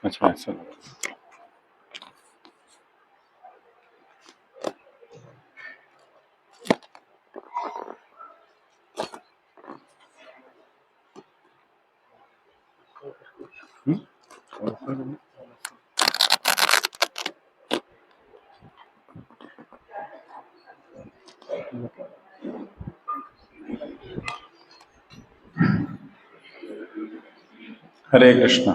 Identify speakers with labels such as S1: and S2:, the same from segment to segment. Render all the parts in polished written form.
S1: अच्छा ऐसा हरे कृष्णा।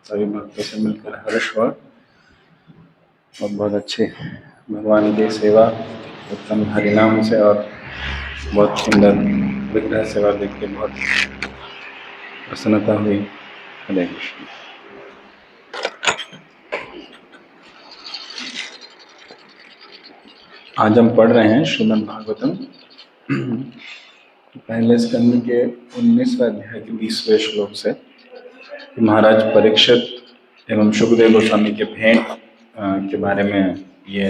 S1: सभी भक्तों से मिलकर हर्ष हुआ और बहुत अच्छी भगवान की सेवा उत्तम हरिनाम से और बहुत सुंदर विग्रह सेवा देख के बहुत प्रसन्नता हुई। हरे कृष्ण। आज हम पढ़ रहे हैं श्रीमद् भागवतम पहले स्कंद के 19वें अध्याय के 20वें श्लोक से। महाराज परीक्षित एवं सुखदेव गोस्वामी के भेंट के बारे में ये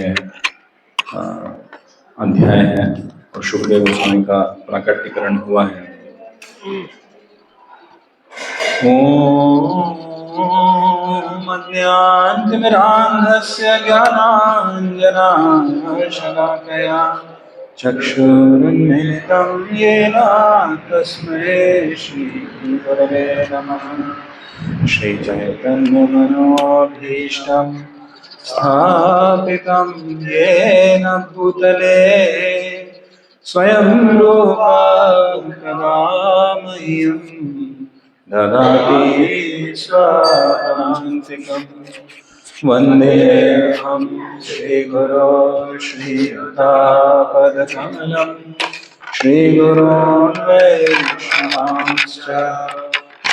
S1: अध्याय है और सुखदेव गोस्वामी का प्राकटीकरण हुआ है। ओम अज्ञानतिमिरान्धस्य ज्ञानाञ्जनशलाकया चक्षुरुन्मिलितं येन तस्मै श्रीगुरवे नमः। श्रीचैतन्यमनोभीष्टं स्थापितं येन भूतले स्वयं रूपा कदा मह्यं ददाति स्वापदान्तिकम्। वन्देऽहं श्रीगुरो श्रीयुतापदकमलं श्रीगुरोन् वैष्णवांश्च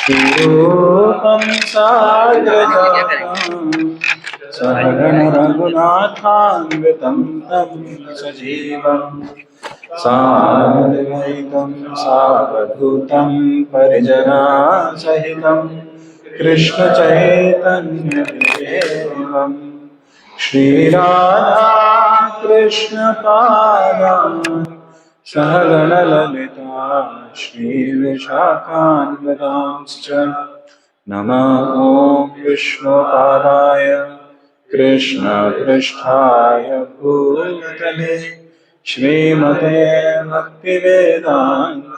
S1: श्रीरूपं साग्रजातं सहगण रघुनाथान्वितं तं सजीवम् साद्वैतं सावधूतं परिजनासहितं कृष्ण चैतन्यदेवं श्रीराधा कृष्ण पादान् सहगण ललिता श्रीविशाखान्वितांश्च नमः। ॐ विष्णुपादाय कृष्ण पृष्ठाय भूतले श्रीमते भक्तिवेदान्त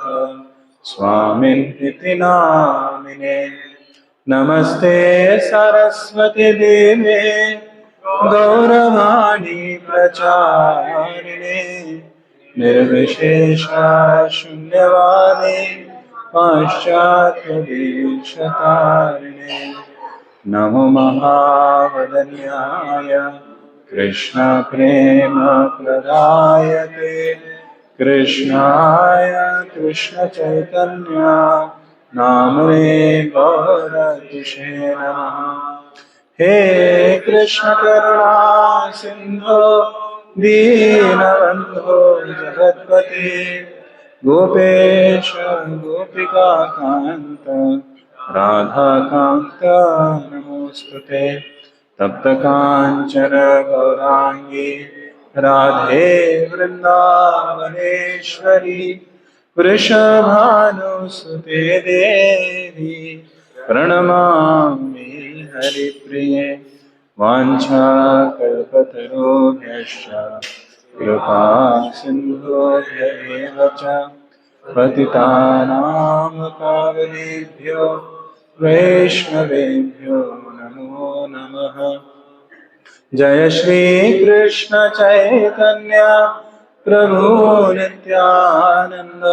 S1: स्वामिनिति नामिने। नमस्ते सरस्वती देवे गौरवाणी प्रचारिणे निर्विशेष शून्यवादी पाश्चात्य देशतारिणे। नमो महावदन्याय कृष्ण प्रेम प्रदायते कृष्णाय कृष्ण चैतन्य नामने गौरतिषे नमः। हे कृष्ण करुणा सिंधु दीनबंधो जगत्पते गोपेश गोपिका कांत राधा कांत नमोस्तुते। तप्त कांचन गौरांगी राधे वृंदावनेश्वरी वृषभानुसुते देवी प्रणमामि हरिप्रिये। वाञ्छाकल्पतरुभ्यश्च कृपा सिन्धुभ्येव च पतितानां पावनेभ्यो वैष्णवेभ्यो नमो नमः। जय श्री कृष्ण चैतन्य प्रभु नित्यानंद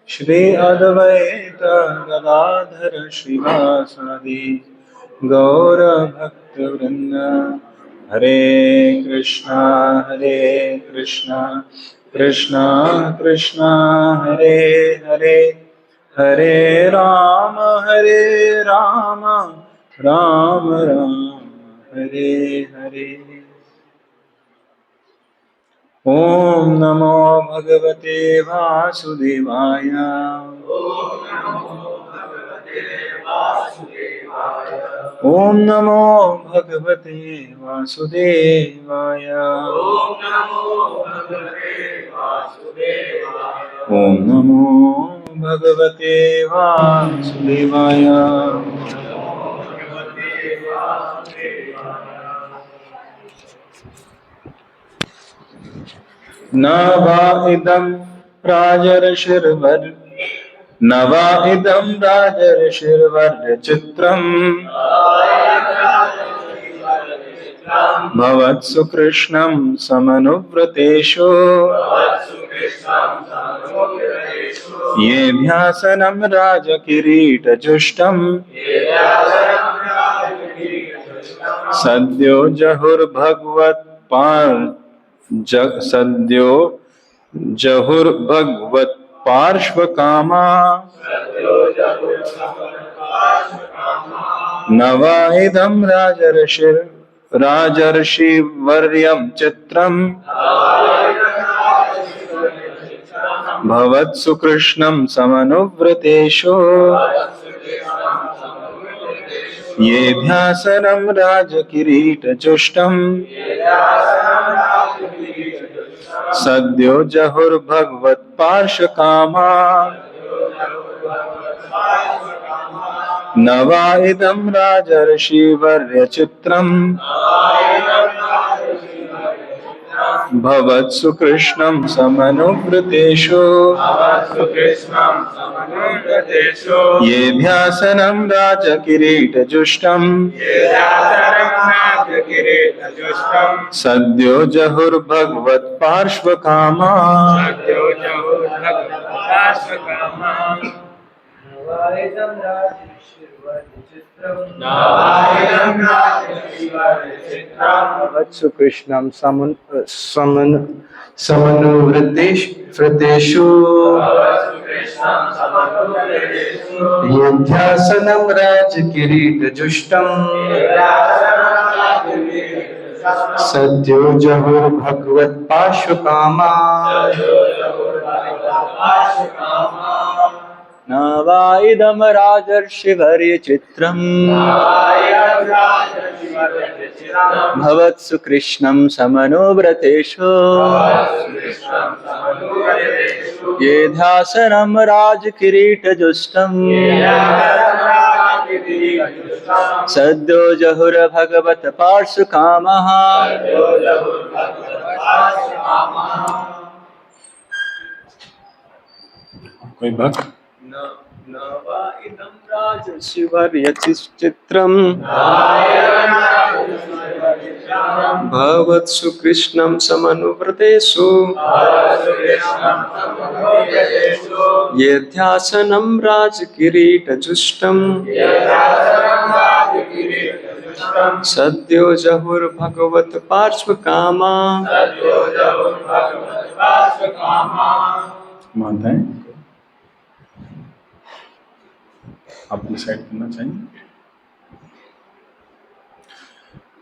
S1: श्री अद्वैत गदाधर श्रीवासादि गौर भक्त वृंद। हरे कृष्णा कृष्णा कृष्णा हरे हरे हरे राम राम राम हरे हरे। ओम नमो भगवते वासुदेवाय। ओम नमो भगवते वासुदेवाय। ओम नमो भगवते वासुदेवाय। न वा इदं राजर्षिर्वर्य न वा इदं राजर्षिर्वर्य चित्रम् भवत्सु कृष्णं समनुव्रतेषु येऽभ्यासनं राजकिरीटजुष्टम् सद्यो सद्यो जहुर्भगवत् पार्श्वकामा न वा इदं राजर्षिवर्यं चित्रम् भवत्सु कृष्णं समनुव्रतेषु येऽभ्यासनं राजकिरीटजुष्टम् सद्यो जहुर्भगवत् पार्श्वकामा न वा इदं राजर्षिवर्यचित्रम् भवत्सु कृष्णं समनुव्रतेषु येऽभ्यासनं राजकिरीटजुष्टम् सद्यो जहुर्भगवत् पार्श्वकामा
S2: वत्सु कृष्णं समनुव्रतेषु योध्यासनं राजकिरीटजुष्टम् सद्यो जहुर्भगवत् पार्श्वकामा
S3: न वा इदं राजर्षिवर्यचित्रम् भवत्सु कृष्णं समनुव्रतेषु ये ध्यासनं राजकिरीटजुष्टम् सद्यो जहुर्भगवत् पार्श्वकामः
S1: कोई भक्त
S3: न वा इदं राजर्षिवर्यचित्रम् भवत्सु कृष्णं समनुव्रतेषु ये ध्यासनं राजकिरीटजुष्टम् सद्यो जहुर्भगवत् पार्श्वकामा
S1: मानते हैं आप डिसाइड करना चाहिए।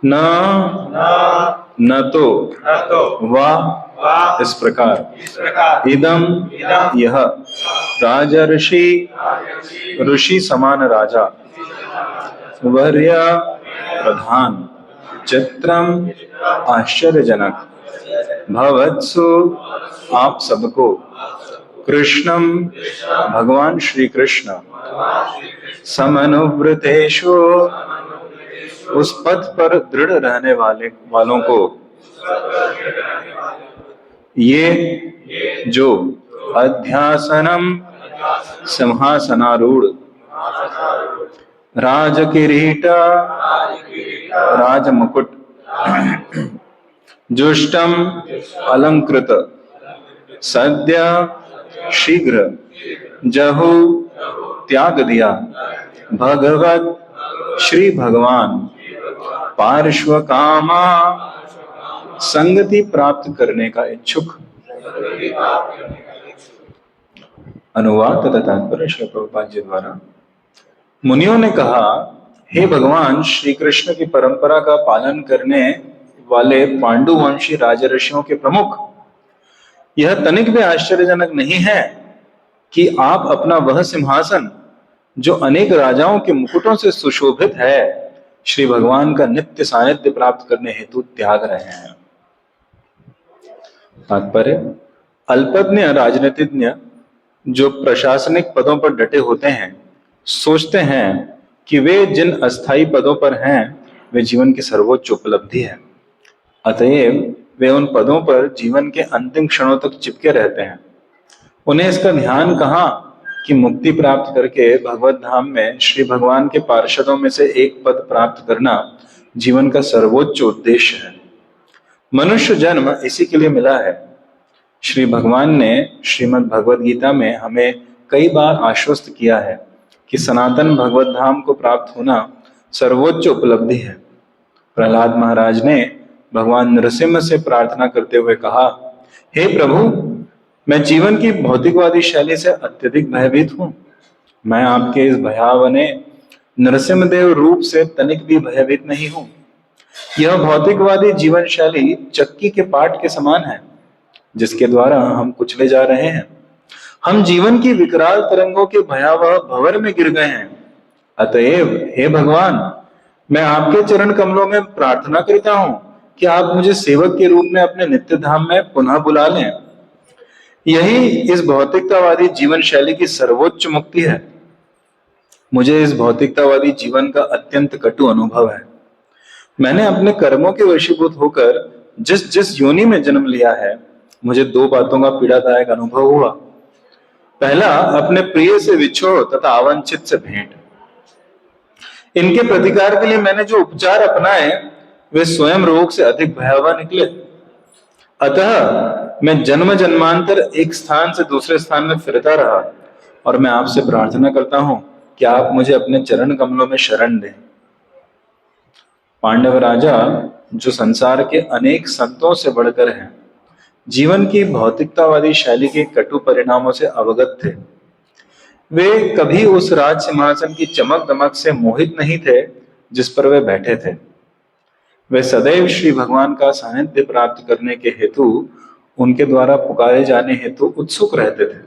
S1: न तो वा इस प्रकार इदम यह राजर्षि ऋषि समान राजा वर्य प्रधान चित्रम आश्चर्यजनक भवत्सु आप सबको कृष्णम भगवान श्री कृष्ण समनुव्रतेषु उस पथ पर दृढ़ रहने वालों को ये जो अध्यासनम सिंहासनारूढ़ राजकिरीट राजमुकुट जुष्टम अलंकृत सद्य शीघ्र जहु त्याग दिया भगवत श्री भगवान पार्श्वकामा संगति प्राप्त करने का इच्छुक। अनुवाद तथा तात्पर्य श्री प्रभुपाद जी द्वारा। मुनियों ने कहा, हे भगवान, श्री कृष्ण की परंपरा का पालन करने वाले पांडुवंशी राजऋषियों के प्रमुख, यह तनिक भी आश्चर्यजनक नहीं है कि आप अपना वह सिंहासन जो अनेक राजाओं के मुकुटों से सुशोभित है, श्री भगवान का नित्य सानिध्य प्राप्त करने हेतु त्याग रहे हैं। तात्पर्य, अल्पज्ञ राजनीतिज्ञ जो प्रशासनिक पदों पर डटे होते हैं, सोचते हैं कि वे जिन अस्थायी पदों पर हैं वे जीवन की सर्वोच्च उपलब्धि है, अतएव वे उन पदों पर जीवन के अंतिम क्षणों तक चिपके रहते हैं। उन्हें इसका ध्यान कहाँ कि मुक्ति प्राप्त करके भगवत धाम में श्री भगवान के पार्षदों में से एक पद प्राप्त करना जीवन का सर्वोच्च उद्देश्य है। मनुष्य जन्म इसी के लिए मिला है। श्री भगवान ने श्रीमद् भगवद गीता में हमें कई बार आश्वस्त किया है कि सनातन भगवत धाम को प्राप्त होना सर्वोच्च उपलब्धि है। प्रहलाद महाराज ने भगवान नरसिम्हा से प्रार्थना करते हुए कहा, हे प्रभु, मैं जीवन की भौतिकवादी शैली से अत्यधिक भयभीत हूं। मैं आपके इस भयावने नरसिम्हदेव रूप से तनिक भी भयभीत नहीं हूं। यह भौतिकवादी जीवन शैली चक्की के पाट के समान है जिसके द्वारा हम कुचले जा रहे हैं। हम जीवन की विकराल तरंगों के भयावह भंवर में गिर गए हैं। अतएव हे भगवान, मैं आपके चरण कमलों में प्रार्थना करता हूं कि आप मुझे सेवक के रूप में अपने नित्य धाम में पुनः बुला लें। यही इस भौतिकतावादी जीवन शैली की सर्वोच्च मुक्ति है। मुझे इस भौतिकतावादी जीवन का अत्यंत कटु अनुभव है। मैंने अपने कर्मों के वशीभूत होकर जिस जिस योनि में जन्म लिया है, मुझे दो बातों का पीड़ादायक अनुभव हुआ। पहला, अपने प्रिय से विछोह तथा अवांछित से भेंट। इनके प्रतिकार के लिए मैंने जो उपचार अपनाए वे स्वयं रोग से अधिक भयावह निकले। अतः मैं जन्म जन्मांतर एक स्थान से दूसरे स्थान में फिरता रहा और मैं आपसे प्रार्थना करता हूं कि आप मुझे अपने चरण कमलों में शरण दें। पांडव राजा, जो संसार के अनेक संतों से बढ़कर हैं, जीवन की भौतिकतावादी शैली के कटु परिणामों से अवगत थे। वे कभी उस राज सिंहासन की चमक दमक से मोहित नहीं थे जिस पर वे बैठे थे। वे सदैव श्री भगवान का सानिध्य प्राप्त करने के हेतु उनके द्वारा पुकारे जाने हेतु उत्सुक रहते थे।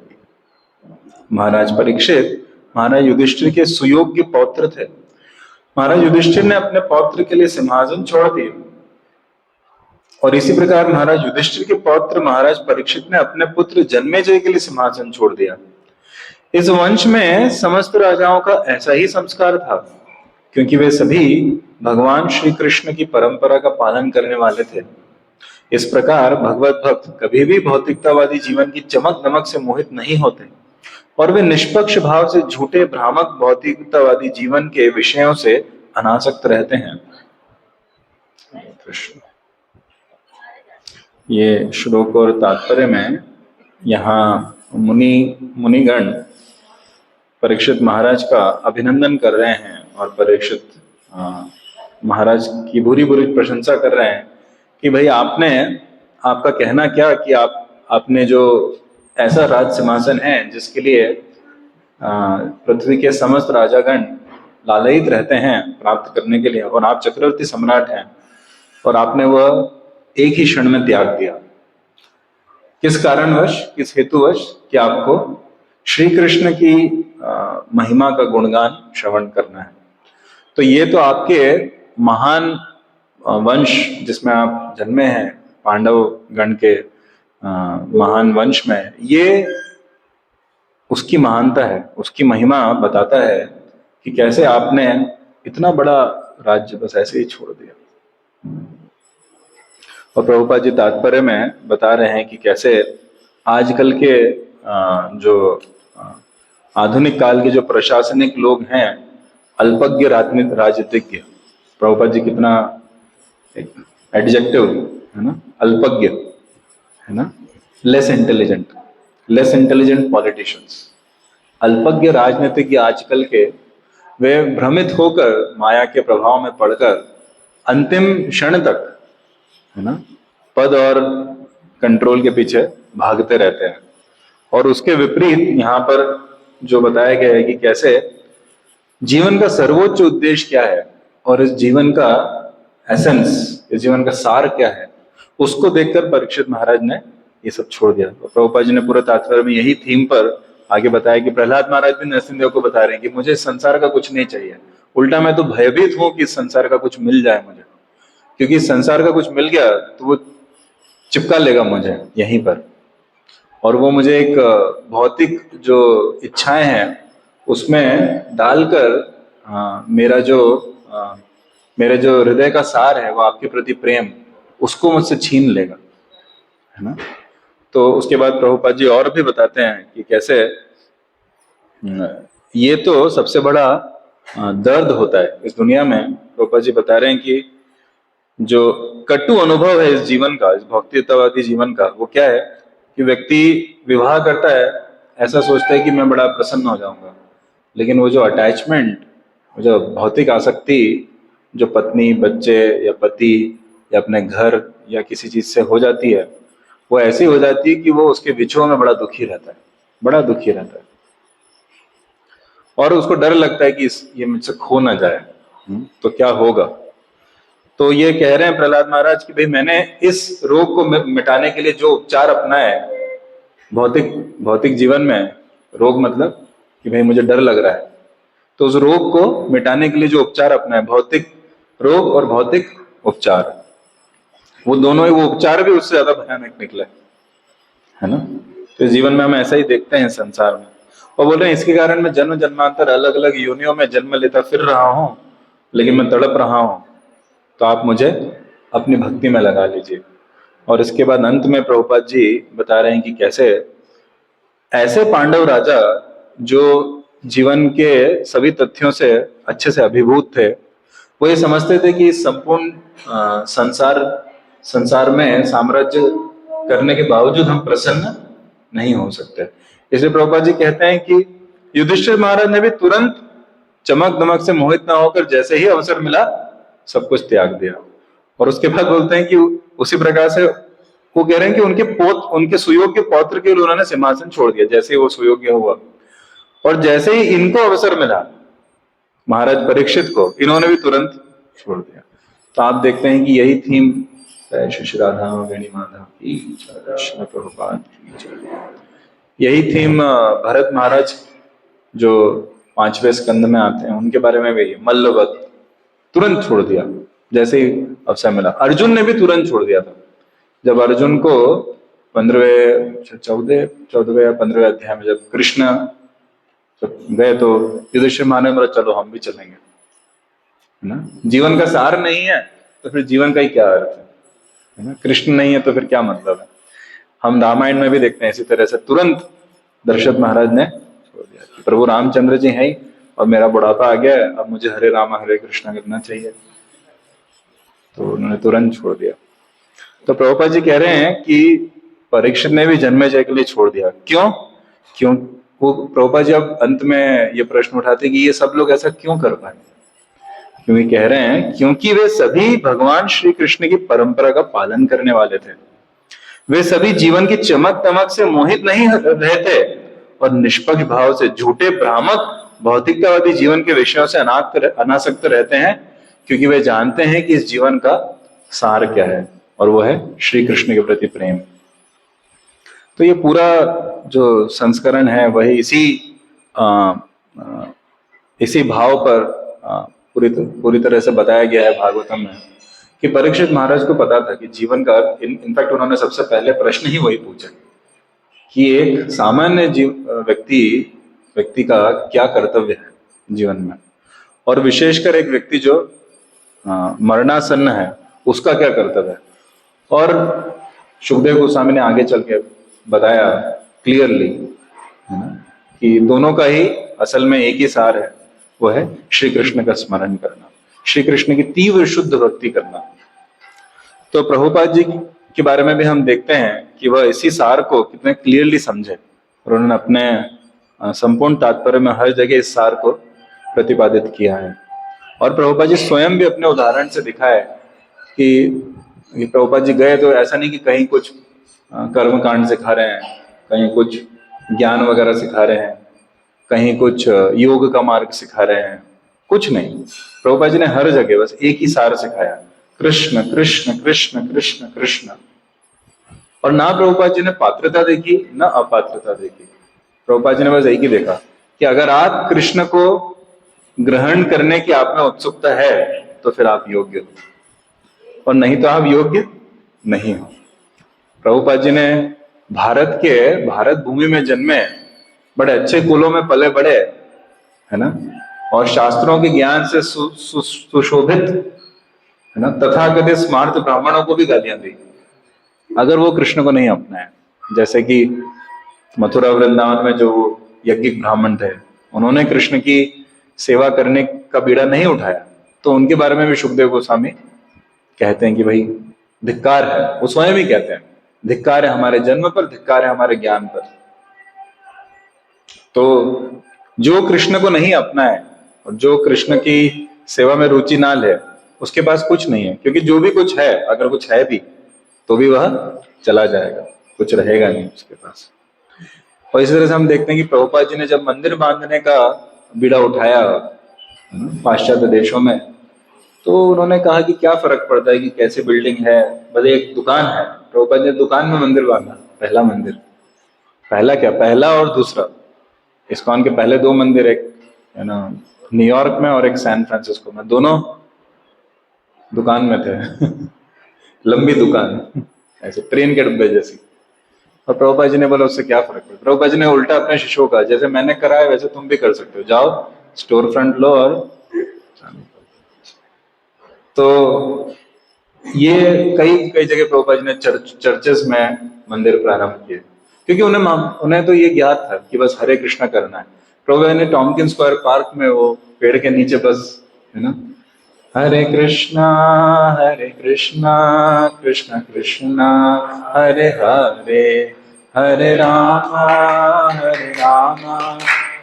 S1: महाराज परीक्षित महाराज युधिष्ठिर के सुयोग्य पौत्र थे। महाराज युधिष्ठिर ने अपने पौत्र के लिए सिंहासन छोड़ दिए और इसी प्रकार महाराज युधिष्ठिर के पौत्र महाराज परीक्षित ने अपने पुत्र जन्मेजय के लिए सिंहासन छोड़ दिया। इस वंश में समस्त राजाओं का ऐसा ही संस्कार था, क्योंकि वे सभी भगवान श्री कृष्ण की परंपरा का पालन करने वाले थे। इस प्रकार भगवत भक्त कभी भी भौतिकतावादी जीवन की चमक दमक से मोहित नहीं होते और वे निष्पक्ष भाव से झूठे भ्रामक भौतिकतावादी जीवन के विषयों से अनासक्त रहते हैं। कृष्ण। ये श्लोक और तात्पर्य में यहाँ मुनिगण परीक्षित महाराज का अभिनंदन कर रहे हैं और परीक्षित महाराज की बुरी बुरी प्रशंसा कर रहे हैं कि भाई आपका कहना क्या कि आपने जो ऐसा राज सिंहासन है जिसके लिए पृथ्वी के समस्त राजागण लालयित रहते हैं प्राप्त करने के लिए, और आप चक्रवर्ती सम्राट हैं और आपने वह एक ही क्षण में त्याग दिया। किस कारणवश, किस हेतुवश? कि आपको श्री कृष्ण की महिमा का गुणगान श्रवण करना है। तो ये तो आपके महान वंश जिसमें आप जन्मे हैं, पांडव गण के महान वंश में, ये उसकी महानता है, उसकी महिमा बताता है कि कैसे आपने इतना बड़ा राज्य बस ऐसे ही छोड़ दिया। और प्रभुपाद जी तात्पर्य में बता रहे हैं कि कैसे आजकल के जो आधुनिक काल के जो प्रशासनिक लोग हैं, अल्पज्ञ राजनीतिज्ञ। प्रभुपाद जी कितना एक एडजेक्टिव है ना, अल्पज्ञ है ना, लेस इंटेलिजेंट पॉलिटिशियंस। अल्पज्ञ राजनीतिज्ञ आजकल के, वे भ्रमित होकर माया के प्रभाव में पड़कर अंतिम क्षण तक है ना पद और कंट्रोल के पीछे भागते रहते हैं। और उसके विपरीत यहाँ पर जो बताया गया है कि कैसे जीवन का सर्वोच्च उद्देश्य क्या है और इस जीवन का एसेंस, इस जीवन का सार क्या है, उसको देखकर परीक्षित महाराज ने ये सब छोड़ दिया। तो प्रभुपाद जी ने पूरे तात्पर्य में यही थीम पर आगे बताया कि प्रहलाद महाराज भी नरसिंहदेव को बता रहे हैं कि मुझे इस संसार का कुछ नहीं चाहिए, उल्टा मैं तो भयभीत हूं कि इस संसार का कुछ मिल जाए मुझे, क्योंकि इस संसार का कुछ मिल गया तो वो चिपका लेगा मुझे यहीं पर, और वो मुझे एक भौतिक जो इच्छाएं हैं उसमें डालकर मेरे जो हृदय का सार है, वो आपके प्रति प्रेम, उसको मुझसे छीन लेगा, है ना। तो उसके बाद प्रभुपाद जी और भी बताते हैं कि कैसे ये तो सबसे बड़ा दर्द होता है इस दुनिया में। प्रभुपाद जी बता रहे हैं कि जो कटु अनुभव है इस जीवन का, इस भौतिकतावादी जीवन का, वो क्या है कि व्यक्ति विवाह करता है, ऐसा सोचता है कि मैं बड़ा प्रसन्न हो जाऊंगा, लेकिन वो जो अटैचमेंट, वो जो भौतिक आसक्ति जो पत्नी, बच्चे या पति या अपने घर या किसी चीज से हो जाती है, वो ऐसी हो जाती है कि वो उसके विछोह में बड़ा दुखी रहता है, बड़ा दुखी रहता है, और उसको डर लगता है कि ये मुझसे खो ना जाए, तो क्या होगा। तो ये कह रहे हैं प्रहलाद महाराज कि भाई मैंने इस रोग को मिटाने के लिए जो उपचार अपनाए, भौतिक जीवन में रोग मतलब कि भाई मुझे डर लग रहा है, तो उस रोग को मिटाने के लिए जो उपचार अपनाए, भौतिक रोग और भौतिक उपचार, वो दोनों ही, वो उपचार भी उससे ज्यादा भयानक निकले, है ना। तो जीवन में हम ऐसा ही देखते हैं संसार में, और बोल रहे हैं इसके कारण मैं जन्म जन्मांतर अलग अलग योनियों में जन्म लेता फिर रहा हूं, लेकिन मैं तड़प रहा हूं, तो आप मुझे अपनी भक्ति में लगा लीजिए। और इसके बाद अंत में प्रभुपाद जी बता रहे हैं कि कैसे ऐसे पांडव राजा जो जीवन के सभी तथ्यों से अच्छे से अभिभूत थे, वो ये समझते थे कि संपूर्ण संसार में साम्राज्य करने के बावजूद हम प्रसन्न नहीं हो सकते। इसलिए प्रभुपाद जी कहते हैं कि युधिष्ठिर महाराज ने भी तुरंत चमक दमक से मोहित ना होकर जैसे ही अवसर मिला सब कुछ त्याग दिया। और उसके बाद बोलते हैं कि उसी प्रकार से वो कह रहे हैं कि उनके सुयोग्य पौत्र के लिए उन्होंने सिंहासन छोड़ दिया, जैसे ही वो सुयोग्य हुआ, और जैसे ही इनको अवसर मिला महाराज परीक्षित को, इन्होंने भी तुरंत छोड़ दिया। तो आप देखते हैं कि यही थीम श्री राधा वेणी माधव की कृष्ण प्रभुपाद की, यही थीम भरत महाराज जो 5वें स्कंद में आते हैं उनके बारे में भी, मल्लवत तुरंत छोड़ दिया जैसे ही अवसर मिला। अर्जुन ने भी तुरंत छोड़ दिया था, जब अर्जुन को 14वें या 15वें अध्याय में जब कृष्ण गए तो युधिष्ठिर महाराज बोला चलो हम भी चलेंगे, है ना। जीवन का सार नहीं है तो फिर जीवन का ही क्या अर्थ है ना। कृष्ण नहीं है तो फिर क्या मतलब है। हम रामायण में भी देखते हैं इसी तरह से तुरंत दशरथ महाराज ने छोड़ दिया कि प्रभु रामचंद्र जी हैं और मेरा बुढ़ापा आ गया, अब मुझे हरे राम हरे कृष्णा करना चाहिए, तो उन्होंने तुरंत छोड़ दिया। तो प्रभुपाद जी कह रहे हैं कि परीक्षित ने भी जन्मेजय के लिए छोड़ दिया। क्यों वो प्रभुपाद जी अब अंत में ये प्रश्न उठाते कि ये सब लोग ऐसा क्यों कर पाए, क्योंकि कह रहे हैं क्योंकि वे सभी भगवान श्री कृष्ण की परंपरा का पालन करने वाले थे, वे सभी जीवन की चमक दमक से मोहित नहीं रहे थे और निष्पक्ष भाव से झूठे भ्रामक भौतिकतावादी जीवन के विषयों से अनासक्त रहते हैं, क्योंकि वे जानते हैं कि इस जीवन का सार क्या है, और वो है श्री कृष्ण के प्रति प्रेम। तो ये पूरा जो संस्करण है वही इसी भाव पर पूरी तरह से बताया गया है भागवतम में, कि परीक्षित महाराज को पता था कि जीवन का, इनफैक्ट उन्होंने सबसे पहले प्रश्न ही वही पूछा कि एक सामान्य व्यक्ति का क्या कर्तव्य है जीवन में, और विशेषकर एक व्यक्ति जो मरणासन्न है उसका क्या कर्तव्य है। और सुखदेव गोस्वामी ने आगे चल के बताया क्लियरली कि दोनों का ही असल में एक ही सार है, वो है श्री कृष्ण का स्मरण करना, श्री कृष्ण की तीव्र शुद्ध भक्ति करना। तो प्रभुपाद जी के बारे में भी हम देखते हैं कि वह इसी सार को कितने क्लियरली समझे, और उन्होंने अपने संपूर्ण तात्पर्य में हर जगह इस सार को प्रतिपादित किया है। और प्रभुपाद जी स्वयं भी अपने उदाहरण से दिखाए कि प्रभुपाद जी गए तो ऐसा नहीं कि कहीं कुछ कर्म कांड सिखा रहे हैं, कहीं कुछ ज्ञान वगैरह सिखा रहे हैं, कहीं कुछ योग का मार्ग सिखा रहे हैं, कुछ नहीं। प्रभुपाद जी ने हर जगह बस एक ही सार सिखाया, कृष्ण कृष्ण कृष्ण कृष्ण कृष्ण। और ना प्रभुपाद जी ने पात्रता देखी ना अपात्रता देखी। प्रभुपाद जी ने बस एक ही देखा कि अगर आप कृष्ण को ग्रहण करने की आप में उत्सुकता है तो फिर आप योग्य हो, और नहीं तो आप योग्य नहीं हो। प्रभुपाद जी ने भारत भूमि में जन्मे, बड़े अच्छे कुलों में पले बड़े, है ना, और शास्त्रों के ज्ञान से सुशोभित, है ना, तथाकथित स्मार्त ब्राह्मणों को भी गालियां दी अगर वो कृष्ण को नहीं अपनाए। जैसे कि मथुरा वृंदावन में जो यज्ञिक ब्राह्मण थे, उन्होंने कृष्ण की सेवा करने का बीड़ा नहीं उठाया, तो उनके बारे में भी सुखदेव गोस्वामी कहते हैं कि भाई धिक्कार है। वो स्वयं ही कहते हैं धिक्कार है हमारे जन्म पर, धिक्कार है हमारे ज्ञान पर। तो जो कृष्ण को नहीं अपनाए और जो कृष्ण की सेवा में रुचि ना ले, उसके पास कुछ नहीं है, क्योंकि जो भी कुछ है, अगर कुछ है भी तो भी वह चला जाएगा, कुछ रहेगा नहीं उसके पास। और इसी तरह से हम देखते हैं कि प्रभुपाद जी ने जब मंदिर बांधने का बीड़ा उठाया पाश्चात्य देशों में, तो उन्होंने कहा कि क्या फर्क पड़ता है कि कैसी बिल्डिंग है, भले एक दुकान है। प्रभुपाद जी ने दुकान में मंदिर बांधा, पहला मंदिर। पहला क्या, पहला और दूसरा। इस्कॉन के पहले 2 मंदिर, एक है ना न्यूयॉर्क में और एक सैन फ्रांसिस्को में, दोनों दुकान में थे लंबी दुकान, ऐसे ट्रेन के डब्बे जैसी। और प्रभुपाद जी ने बोला उससे क्या फर्क पड़ता। प्रभुपाद जी ने उल्टा अपने शिष्यों का, जैसे मैंने करा है वैसे तुम भी कर सकते हो, जाओ स्टोर फ्रंट लो और। तो ये कई कई जगह प्रभुपाद जी ने चर्चेस में मंदिर प्रारंभ किए, क्योंकि उन्हें तो ये ज्ञात था कि बस हरे कृष्णा करना है। प्रभुपाद जी ने टॉमकिन स्क्वायर पार्क में वो पेड़ के नीचे बस, है ना, हरे कृष्णा कृष्ण कृष्ण हरे हरे, हरे राम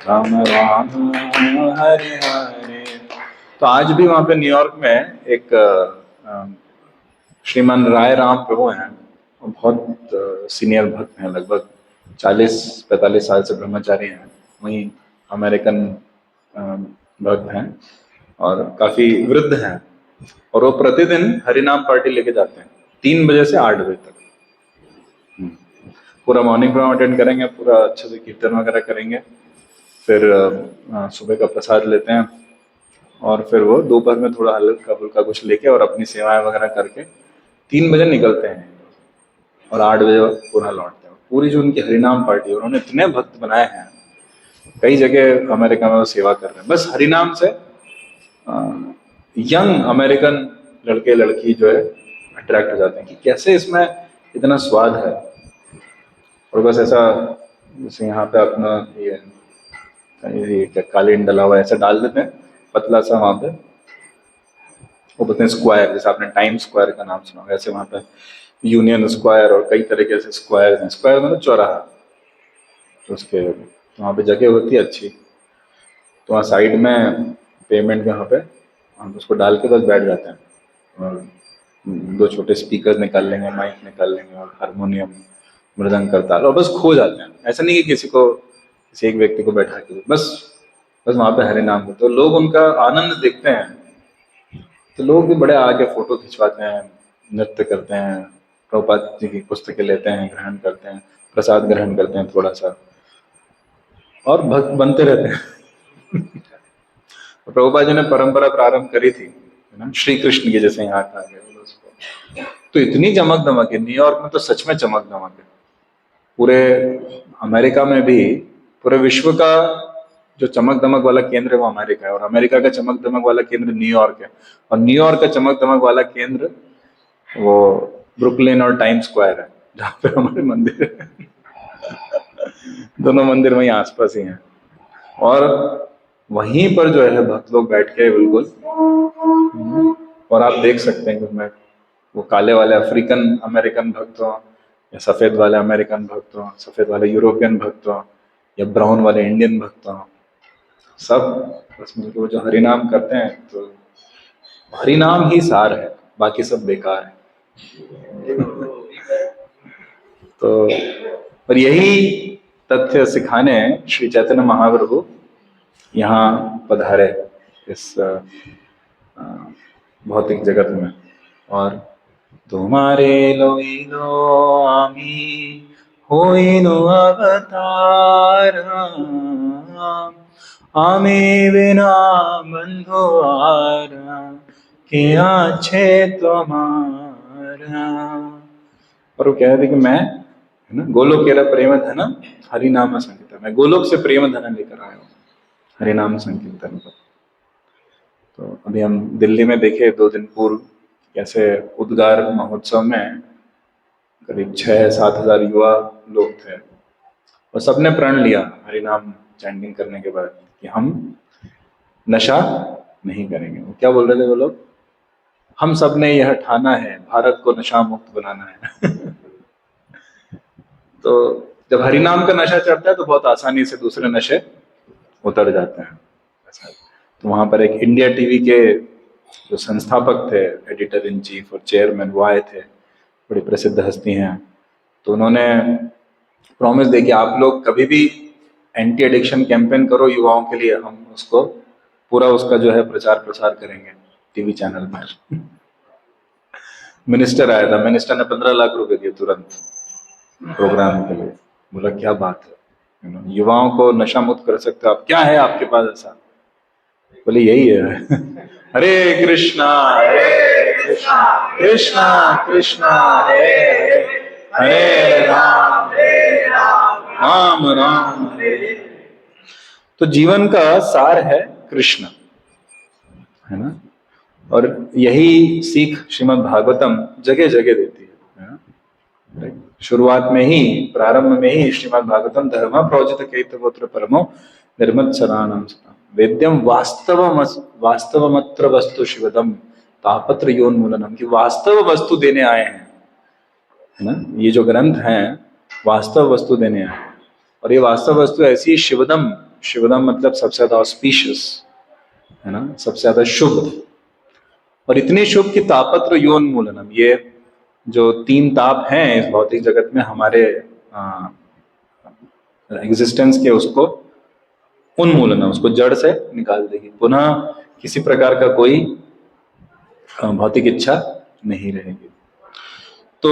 S1: राम राम हरे हरे। तो आज भी वहां पे न्यूयॉर्क में एक श्रीमान राय राम प्रभु हैं, वो बहुत सीनियर भक्त हैं, लगभग 40-45 साल से ब्रह्मचारी हैं, वहीं अमेरिकन भक्त हैं और काफी वृद्ध हैं। और वो प्रतिदिन हरिनाम पार्टी लेके जाते हैं 3 बजे से 8 बजे तक। पूरा मॉर्निंग प्रोग्राम अटेंड करेंगे, पूरा अच्छे से कीर्तन वगैरह करेंगे, फिर सुबह का प्रसाद लेते हैं, और फिर वो दोपहर में थोड़ा हल्का फुल्का कुछ लेके और अपनी सेवाएं वगैरह करके 3 बजे निकलते हैं और 8 बजे पुनः लौटते हैं। पूरी जो उनकी हरिनाम पार्टी, उन्होंने इतने भक्त बनाए हैं, कई जगह अमेरिका में वो सेवा कर रहे हैं। बस हरिनाम से यंग अमेरिकन लड़के लड़की जो है अट्रैक्ट हो जाते हैं कि कैसे इसमें इतना स्वाद है। और बस ऐसा, जैसे यहाँ पे अपना ये क्या कालीन डला हुआ ऐसा डाल देते हैं पतला सा, वहां पे वो बोलते हैं स्क्वायर, जैसे आपने टाइम स्क्वायर का नाम सुना होगा, ऐसे वहां पे यूनियन स्क्वायर और कई तरह के ऐसे स्क्वायर हैं। स्क्वायर मतलब चौराहा, तो उसके तो वहाँ पे जगह होती है अच्छी, तो वहाँ साइड में पेमेंट यहाँ पे हम उसको डाल के बस बैठ जाते हैं और 2 छोटे स्पीकर निकाल लेंगे, माइक निकाल लेंगे और हारमोनियम मृदंग करताल, और बस खो जाते हैं। ऐसा नहीं कि किसी एक व्यक्ति को बैठा के, बस वहाँ पे हरे नाम होते, तो लोग उनका आनंद देखते हैं, तो लोग भी बड़े आके फोटो खिंचवाते हैं, नृत्य करते हैं, प्रभुपाद जी की पुस्तकें लेते हैं, ग्रहण करते हैं, प्रसाद ग्रहण करते हैं थोड़ा सा, और भक्त बनते रहते हैं प्रभुपाद जी ने परंपरा प्रारंभ करी थी, है ना, श्री कृष्ण की, जैसे यहाँ कहा गया उसको, तो इतनी चमक दमक है न्यूयॉर्क में, तो सच में चमक दमक है। पूरे अमेरिका में भी, पूरे विश्व का जो चमक दमक वाला केंद्र है वो अमेरिका है, और अमेरिका का चमक दमक वाला केंद्र न्यूयॉर्क है, और न्यूयॉर्क का चमक दमक वाला केंद्र वो ब्रुकलिन और टाइम स्क्वायर है, जहाँ पे हमारे मंदिर है दोनों मंदिर वहीं आसपास ही हैं, और वहीं पर जो है भक्त लोग बैठ के बिल्कुल, और आप देख सकते हैं कि मैं वो काले वाले अफ्रीकन अमेरिकन भक्त हों, या सफेद वाले अमेरिकन भक्त हों, सफेद वाले यूरोपियन भक्त हों, या ब्राउन वाले इंडियन भक्त हों, सब बस मिलकर वो जो हरिनाम करते हैं, तो हरिनाम ही सार है, बाकी सब बेकार है तो और यही तथ्य सिखाने श्री चैतन्य महाप्रभु यहाँ पधारे इस भौतिक जगत में। और तुम्हारे लोइलो आमी होइनो अवतार, आमी बिना बंधु आरा के आछे तुम्हारा। और वो कह रहे थे कि मैं, है ना, गोलोक केरा प्रेम धन हरिनाम संकीर्तन, मैं गोलोक से प्रेम धन लेकर आया हूँ हरिनाम संकीर्तन पर। तो अभी हम दिल्ली में देखे 2 दिन पूर्व कैसे उद्गार महोत्सव में करीब 6-7 हजार युवा लोग थे और सबने प्रण लिया हरिनाम चैंटिंग करने के बाद कि हम नशा नहीं करेंगे। वो क्या बोल रहे थे वो लोग? हम सब ने यह ठाना है भारत को नशा मुक्त बनाना है। तो जब हरिनाम का नशा चढ़ता है तो बहुत आसानी से दूसरे नशे उतर जाते हैं। तो वहां पर एक इंडिया टीवी के जो संस्थापक थे, एडिटर इन चीफ और चेयरमैन, वो आए थे, बड़ी प्रसिद्ध हस्ती हैं। तो उन्होंने प्रॉमिस दी कि आप लोग कभी भी एंटी एडिक्शन कैंपेन करो युवाओं के लिए, हम उसको पूरा उसका जो है प्रचार प्रसार करेंगे टीवी चैनल पर। मिनिस्टर आया था, मिनिस्टर ने 15 लाख रुपए दिए तुरंत प्रोग्राम के लिए। बोला क्या बात है, युवाओं को नशा मुक्त कर सकते हो आप, क्या है आपके पास ऐसा? बोले यही है। हरे कृष्णा कृष्णा कृष्णा हरे हरे, हरे राम राम राम हरे। तो जीवन का सार है कृष्ण, है ना। और यही सीख श्रीमद् भागवतम जगह जगह देती है ना? शुरुआत में ही, प्रारंभ में ही श्रीमद् भागवतम धर्म प्रोजित कैतवोत्र परमो निर्मत्सराणाम वेद्यम वास्तवमत्र वस्तु शिवदम तापत्र योन्मूलनम, की वास्तव वस्तु देने आए हैं, है ना। ये जो ग्रंथ हैं वास्तव वस्तु देने आए हैं। और ये वास्तव वस्तु ऐसी शिवदम, शिवदम मतलब सबसे ज्यादा ऑस्पिशियस, है ना, सबसे ज्यादा शुभ। और इतनी शुभ कि तापत्र योन्मूलनम, ये जो 3 ताप हैं इस भौतिक जगत में हमारे एग्जिस्टेंस के, उसको उन्मूलन, उसको जड़ से निकाल देगी। पुनः किसी प्रकार का कोई भौतिक इच्छा नहीं रहेगी। तो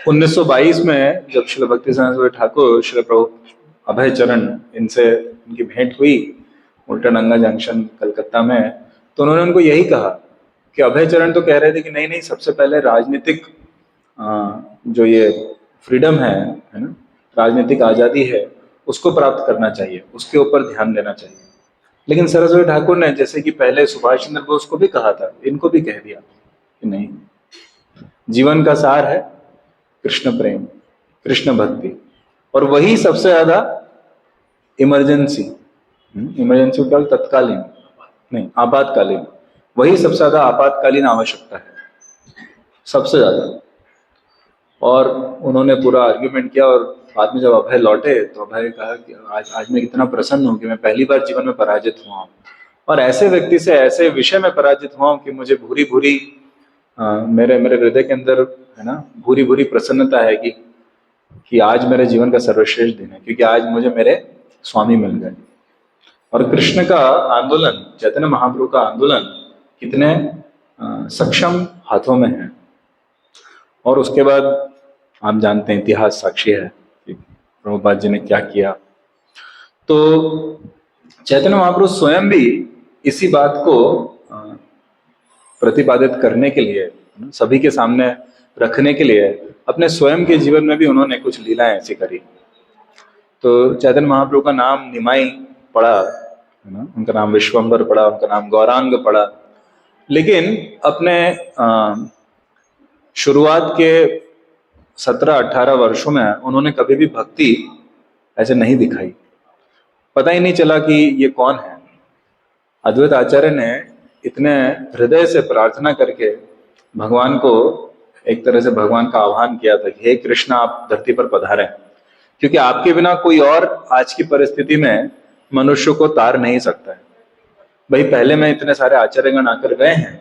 S1: 1922 में जब श्री भक्ति सरस्वती ठाकुर, श्री प्रभु अभय चरण, इनसे उनकी भेंट हुई उल्टाडंगा जंक्शन कलकत्ता में, तो उन्होंने उनको यही कहा कि अभय चरण तो कह रहे थे कि नहीं नहीं, सबसे पहले राजनीतिक जो ये फ्रीडम है ना, राजनीतिक आजादी है, उसको प्राप्त करना चाहिए, उसके ऊपर ध्यान देना चाहिए। लेकिन सरस्वती ठाकुर ने, जैसे कि पहले सुभाष चंद्र बोस को भी कहा था, इनको भी कह दिया कि नहीं, जीवन का सार है कृष्ण प्रेम, कृष्ण भक्ति। और वही सबसे ज्यादा इमरजेंसी, इमरजेंसी क्या, तत्कालीन नहीं, आपातकालीन, वही सबसे ज्यादा आपातकालीन आवश्यकता है, सबसे ज्यादा। और उन्होंने पूरा आर्ग्यूमेंट किया। और बाद में जब अभय लौटे तो अभय कहा कि आज मैं कितना प्रसन्न हूं कि मैं पहली बार जीवन में पराजित हुआ हूं, और ऐसे व्यक्ति से, ऐसे विषय में पराजित हुआ हूं कि मुझे भूरी भूरी मेरे हृदय के अंदर, है ना, भूरी भूरी प्रसन्नता है कि आज मेरे जीवन का सर्वश्रेष्ठ दिन है, क्योंकि आज मुझे मेरे स्वामी मिल गए। और कृष्ण का आंदोलन, चैतन्य महाप्रभु का आंदोलन कितने सक्षम हाथों में है। और उसके बाद आप जानते हैं, इतिहास साक्षी है कि प्रभुपाद जी ने क्या किया। तो चैतन्य महाप्रभु स्वयं भी इसी बात को प्रतिपादित करने के लिए, सभी के सामने रखने के लिए, अपने स्वयं के जीवन में भी उन्होंने कुछ लीलाएं ऐसी करी। तो चैतन्य महाप्रभु का नाम निमाई पड़ा, है ना, उनका नाम विश्वम्बर पड़ा, उनका नाम गौरांग पड़ा। लेकिन अपने शुरुआत के 17-18 वर्षों में उन्होंने कभी भी भक्ति ऐसे नहीं दिखाई, पता ही नहीं चला कि ये कौन है। अद्वैत आचार्य ने इतने हृदय से प्रार्थना करके भगवान को, एक तरह से भगवान का आह्वान किया था कि हे कृष्ण, आप धरती पर पधारें, क्योंकि आपके बिना कोई और आज की परिस्थिति में मनुष्य को तार नहीं सकता है। भाई पहले में इतने सारे आचार्यगण आकर गए हैं,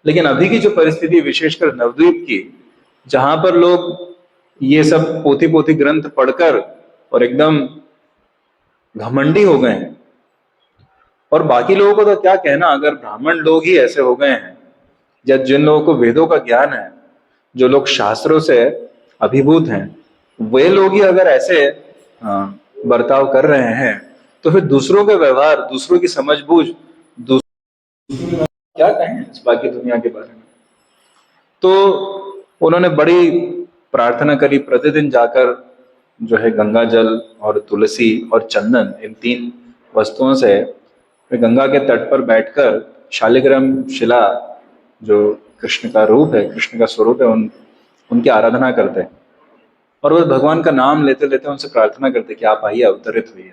S1: लेकिन अभी की जो परिस्थिति, विशेषकर नवद्वीप की, जहां पर लोग ये सब पोथी पोथी ग्रंथ पढ़कर और एकदम घमंडी हो गए हैं, और बाकी लोगों को तो क्या कहना, अगर ब्राह्मण लोग ही ऐसे हो गए हैं, या जिन लोगों को वेदों का ज्ञान है, जो लोग शास्त्रों से अभिभूत हैं, वे लोग ही अगर ऐसे बर्ताव कर रहे हैं, तो फिर दूसरों के व्यवहार, दूसरों की समझबूझ, क्या कहें इस बाकी दुनिया के बारे में। तो उन्होंने बड़ी प्रार्थना करी, प्रतिदिन जाकर जो है गंगा जल और तुलसी और चंदन, इन 3 वस्तुओं से वे गंगा के तट पर बैठकर शालिग्राम शिला, जो कृष्ण का रूप है, कृष्ण का स्वरूप है, उनकी आराधना करते हैं। और वो भगवान का नाम लेते लेते उनसे प्रार्थना करते कि आप आइए, अवतरित हुई।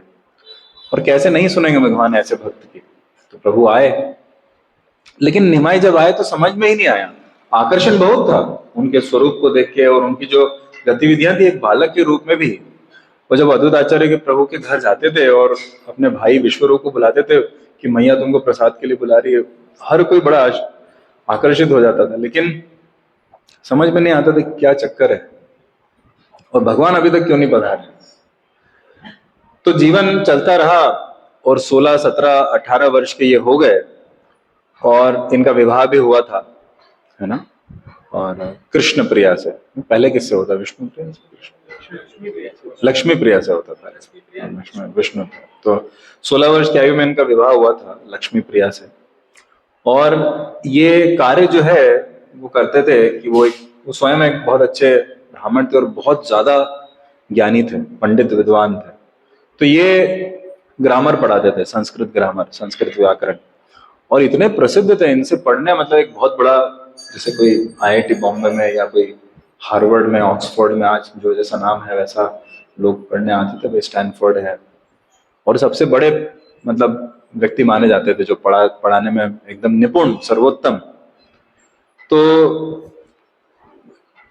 S1: और कैसे नहीं सुनेंगे भगवान ऐसे भक्त की। तो प्रभु आए, लेकिन निमाई जब आए तो समझ में ही नहीं आया। आकर्षण बहुत था उनके स्वरूप को देख के, और उनकी जो गतिविधियां थी एक बालक के रूप में भी। वो जब अद्वैत आचार्य के प्रभु के घर जाते थे और अपने भाई विश्वरूप को बुलाते थे कि मैया तुमको प्रसाद के लिए बुला रही है, हर कोई बड़ा आकर्षित हो जाता था, लेकिन समझ में नहीं आता था क्या चक्कर है और भगवान अभी तक क्यों नहीं पधारे। तो जीवन चलता रहा और 16, 17, 18 वर्ष के ये हो गए और इनका विवाह भी हुआ था, है ना। और कृष्ण प्रिया से, पहले किससे होता, विष्णु प्रिया से, लक्ष्मी प्रिया से होता था, विष्णु। तो 16 वर्ष की आयु में इनका विवाह हुआ था लक्ष्मी प्रिया से। और ये कार्य जो है वो करते थे कि वो स्वयं एक बहुत अच्छे ब्राह्मण थे और बहुत ज्यादा ज्ञानी थे, पंडित विद्वान थे। तो ये ग्रामर पढ़ाते थे, संस्कृत ग्रामर, संस्कृत व्याकरण, और इतने प्रसिद्ध थे इनसे पढ़ने, मतलब एक बहुत बड़ा, जैसे कोई IIT बॉम्बे में या कोई हार्वर्ड में, ऑक्सफोर्ड में आज जो जैसा नाम है वैसा लोग पढ़ने आते थे, स्टैनफोर्ड है, और सबसे बड़े मतलब व्यक्ति माने जाते थे जो पढ़ाने में एकदम निपुण, सर्वोत्तम।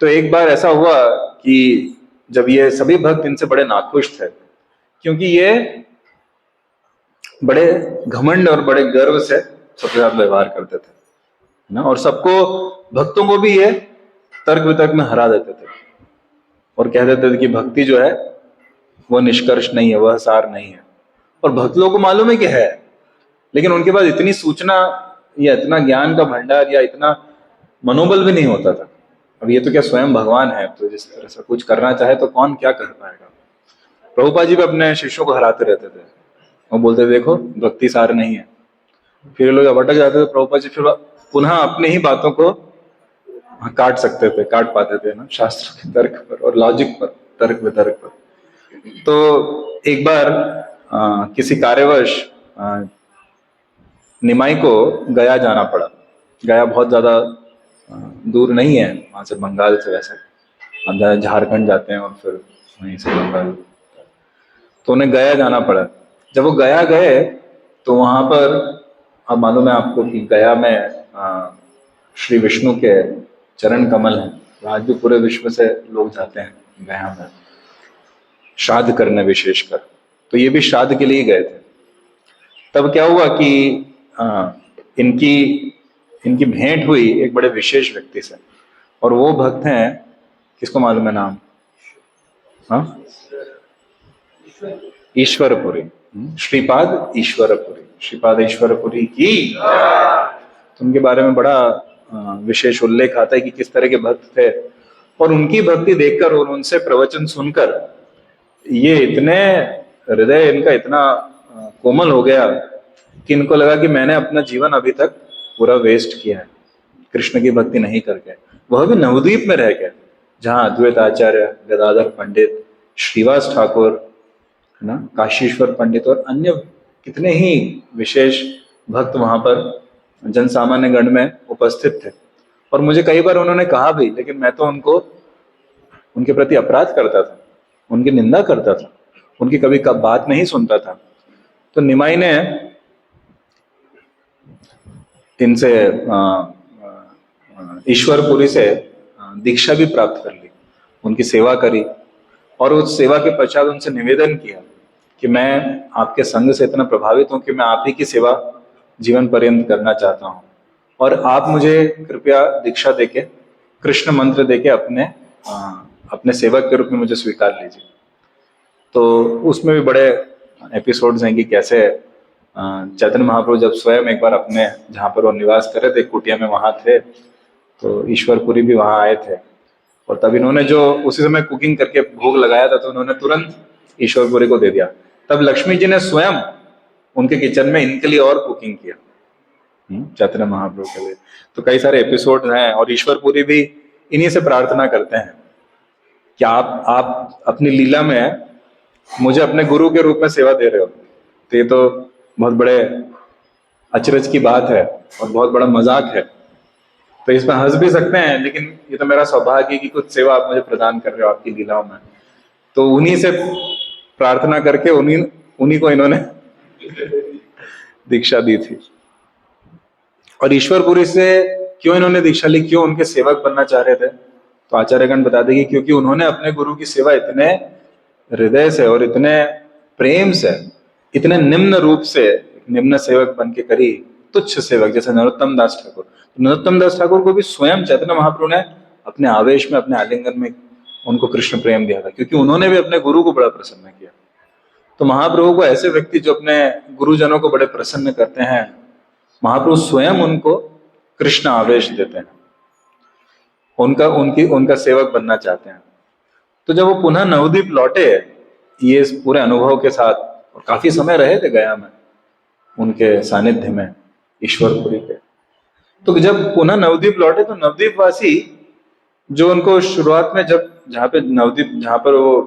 S1: तो एक बार ऐसा हुआ कि जब ये सभी भक्त इनसे बड़े नाखुश थे, क्योंकि ये बड़े घमंड और बड़े गर्व से सबके साथ व्यवहार करते थे ना, और सबको, भक्तों को भी ये तर्क वितर्क में हरा देते थे और कह देते थे कि भक्ति जो है वो निष्कर्ष नहीं है, वह सार नहीं है। और भक्त लोगों को मालूम है कि है, लेकिन उनके पास इतनी सूचना या इतना ज्ञान का भंडार या इतना मनोबल भी नहीं होता था। अब ये तो क्या स्वयं भगवान है, तो जिस तरह से कुछ करना चाहे तो कौन क्या कर पाएगा। प्रभुपाद जी भी अपने शिष्यों को हराते रहते थे, वो बोलते देखो भक्ति सार नहीं है। फिर लोग भटक जाते थे, प्रभुपाद जी फिर पुनः अपने ही बातों को काट पाते थे ना, शास्त्र के तर्क पर और लॉजिक पर, तर्क वितर्क पर। तो एक बार किसी कार्यवश निमाई को गया जाना पड़ा। गया बहुत ज्यादा दूर नहीं है वहां से, बंगाल से, वैसे अंदर झारखंड जाते हैं और फिर वहीं से बंगाल। तो उन्हें गया जाना पड़ा। जब वो गया गए तो वहां पर, अब मालूम है आपको कि गया में श्री विष्णु के चरण कमल हैं। आज भी पूरे विश्व से लोग जाते हैं गया में श्राद्ध करने, विशेषकर। तो ये भी श्राद्ध के लिए गए थे। तब क्या हुआ कि इनकी भेंट हुई एक बड़े विशेष व्यक्ति से, और वो भक्त हैं, किसको मालूम है नाम? हाँ, ईश्वरपुरी, श्रीपाद ईश्वरपुरी, श्रीपाद ईश्वरपुरी की। तो उनके बारे में बड़ा विशेष उल्लेख आता है कि किस तरह के भक्त थे, और उनकी भक्ति देखकर और उनसे प्रवचन सुनकर ये इतने, हृदय इनका इतना कोमल हो गया कि इनको लगा कि मैंने अपना जीवन अभी तक पूरा वेस्ट किया है कृष्ण की भक्ति नहीं करके, वह भी नवद्वीप में रह गए, जहाँ अद्वैत आचार्य, गदाधर पंडित, श्रीवास ठाकुर, है ना, काशीश्वर पंडित और अन्य कितने ही विशेष भक्त वहां पर जन सामान्य गण में उपस्थित थे। और मुझे कई बार उन्होंने कहा भी, लेकिन मैं तो उनके प्रति अपराध करता था, उनकी निंदा करता था, उनकी कभी बात नहीं सुनता था। तो निमाई ने इनसे ईश्वरपुरी से दीक्षा भी प्राप्त कर ली, उनकी सेवा करी, और उस सेवा के पश्चात उनसे निवेदन किया कि मैं आपके संग से इतना प्रभावित हूं कि मैं आप ही की सेवा जीवन पर्यंत करना चाहता हूं, और आप मुझे कृपया दीक्षा देके, कृष्ण मंत्र देके अपने सेवक के रूप में मुझे स्वीकार लीजिए। तो उसमें भी बड़े एपिसोड्स हैं कि कैसे चैतन्य महाप्रभु जब स्वयं एक बार अपने जहाँ पर वो निवास कर रहे थे कुटिया में वहां थे, तो ईश्वरपुरी भी वहां आए थे, और तब इन्होंने जो उसी समय कुकिंग करके भोग लगाया था, तो उन्होंने तुरंत ईश्वरपुरी को दे दिया। तब लक्ष्मी जी ने स्वयं उनके किचन में इनके लिए और कुकिंग किया, चैतन्य महाप्रभु के लिए। तो कई सारे एपिसोड हैं, और ईश्वरपुरी भी इन्हीं से प्रार्थना करते हैं कि आप अपनी लीला में मुझे अपने गुरु के रूप में सेवा दे रहे हो। तो ये तो बहुत बड़े अचरज की बात है और बहुत बड़ा मजाक है, तो इसमें हंस भी सकते हैं, लेकिन ये तो मेरा सौभाग्य है कि कुछ सेवा आप मुझे प्रदान कर रहे हो आपकी लीलाओं में। तो उन्हीं से प्रार्थना करके उन्हीं को इन्होंने दीक्षा दी थी। और ईश्वरपुरी से क्यों इन्होंने दीक्षा ली, क्यों उनके सेवक बनना चाह रहे थे, तो आचार्यगण बताते कि क्योंकि उन्होंने अपने गुरु की सेवा इतने हृदय से और इतने प्रेम से, इतने निम्न रूप से निम्न सेवक बन के करी, तुच्छ सेवक, जैसे नरोत्तम दास ठाकुर। नरोत्तम दास ठाकुर को भी स्वयं चैतन्य महाप्रभु ने अपने आवेश में, अपने आलिंगन में उनको कृष्ण प्रेम दिया था, क्योंकि उन्होंने भी अपने गुरु को बड़ा प्रसन्न किया। तो महाप्रभु को ऐसे व्यक्ति जो अपने गुरुजनों को बड़े प्रसन्न करते हैं, महाप्रभु स्वयं उनको कृष्ण आवेश देते हैं, उनका सेवक बनना चाहते हैं। तो जब वो पुनः नवद्वीप लौटे ये इस पूरे अनुभव के साथ, और काफी समय रहे थे गया में उनके सानिध्य में ईश्वरपुरी के, तो जब पुनः नवद्वीप लौटे तो नवद्वीप वासी जो उनको शुरुआत में जब जहाँ पर वो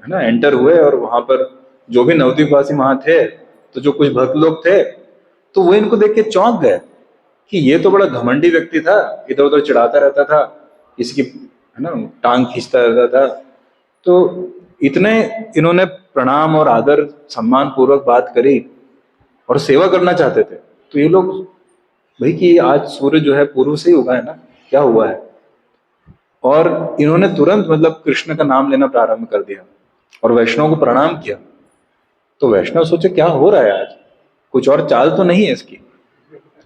S1: है ना एंटर हुए, और वहां पर जो भी नवद्वीप वासी वहां थे, तो जो कुछ भक्त लोग थे, तो वो इनको देख के चौंक गए कि ये तो बड़ा घमंडी व्यक्ति था, इधर उधर चिढ़ाता रहता था, इसकी है ना टांग खींचता रहता था। तो इतने इन्होंने प्रणाम और आदर सम्मान पूर्वक बात करी और सेवा करना चाहते थे। तो ये लोग, भाई कि आज सूर्य जो है पूर्व से ही उगा है ना, क्या हुआ है, और इन्होंने तुरंत मतलब कृष्ण का नाम लेना प्रारंभ कर दिया और वैष्णव को प्रणाम किया। तो वैष्णव सोचे क्या हो रहा है आज, कुछ और चाल तो नहीं है इसकी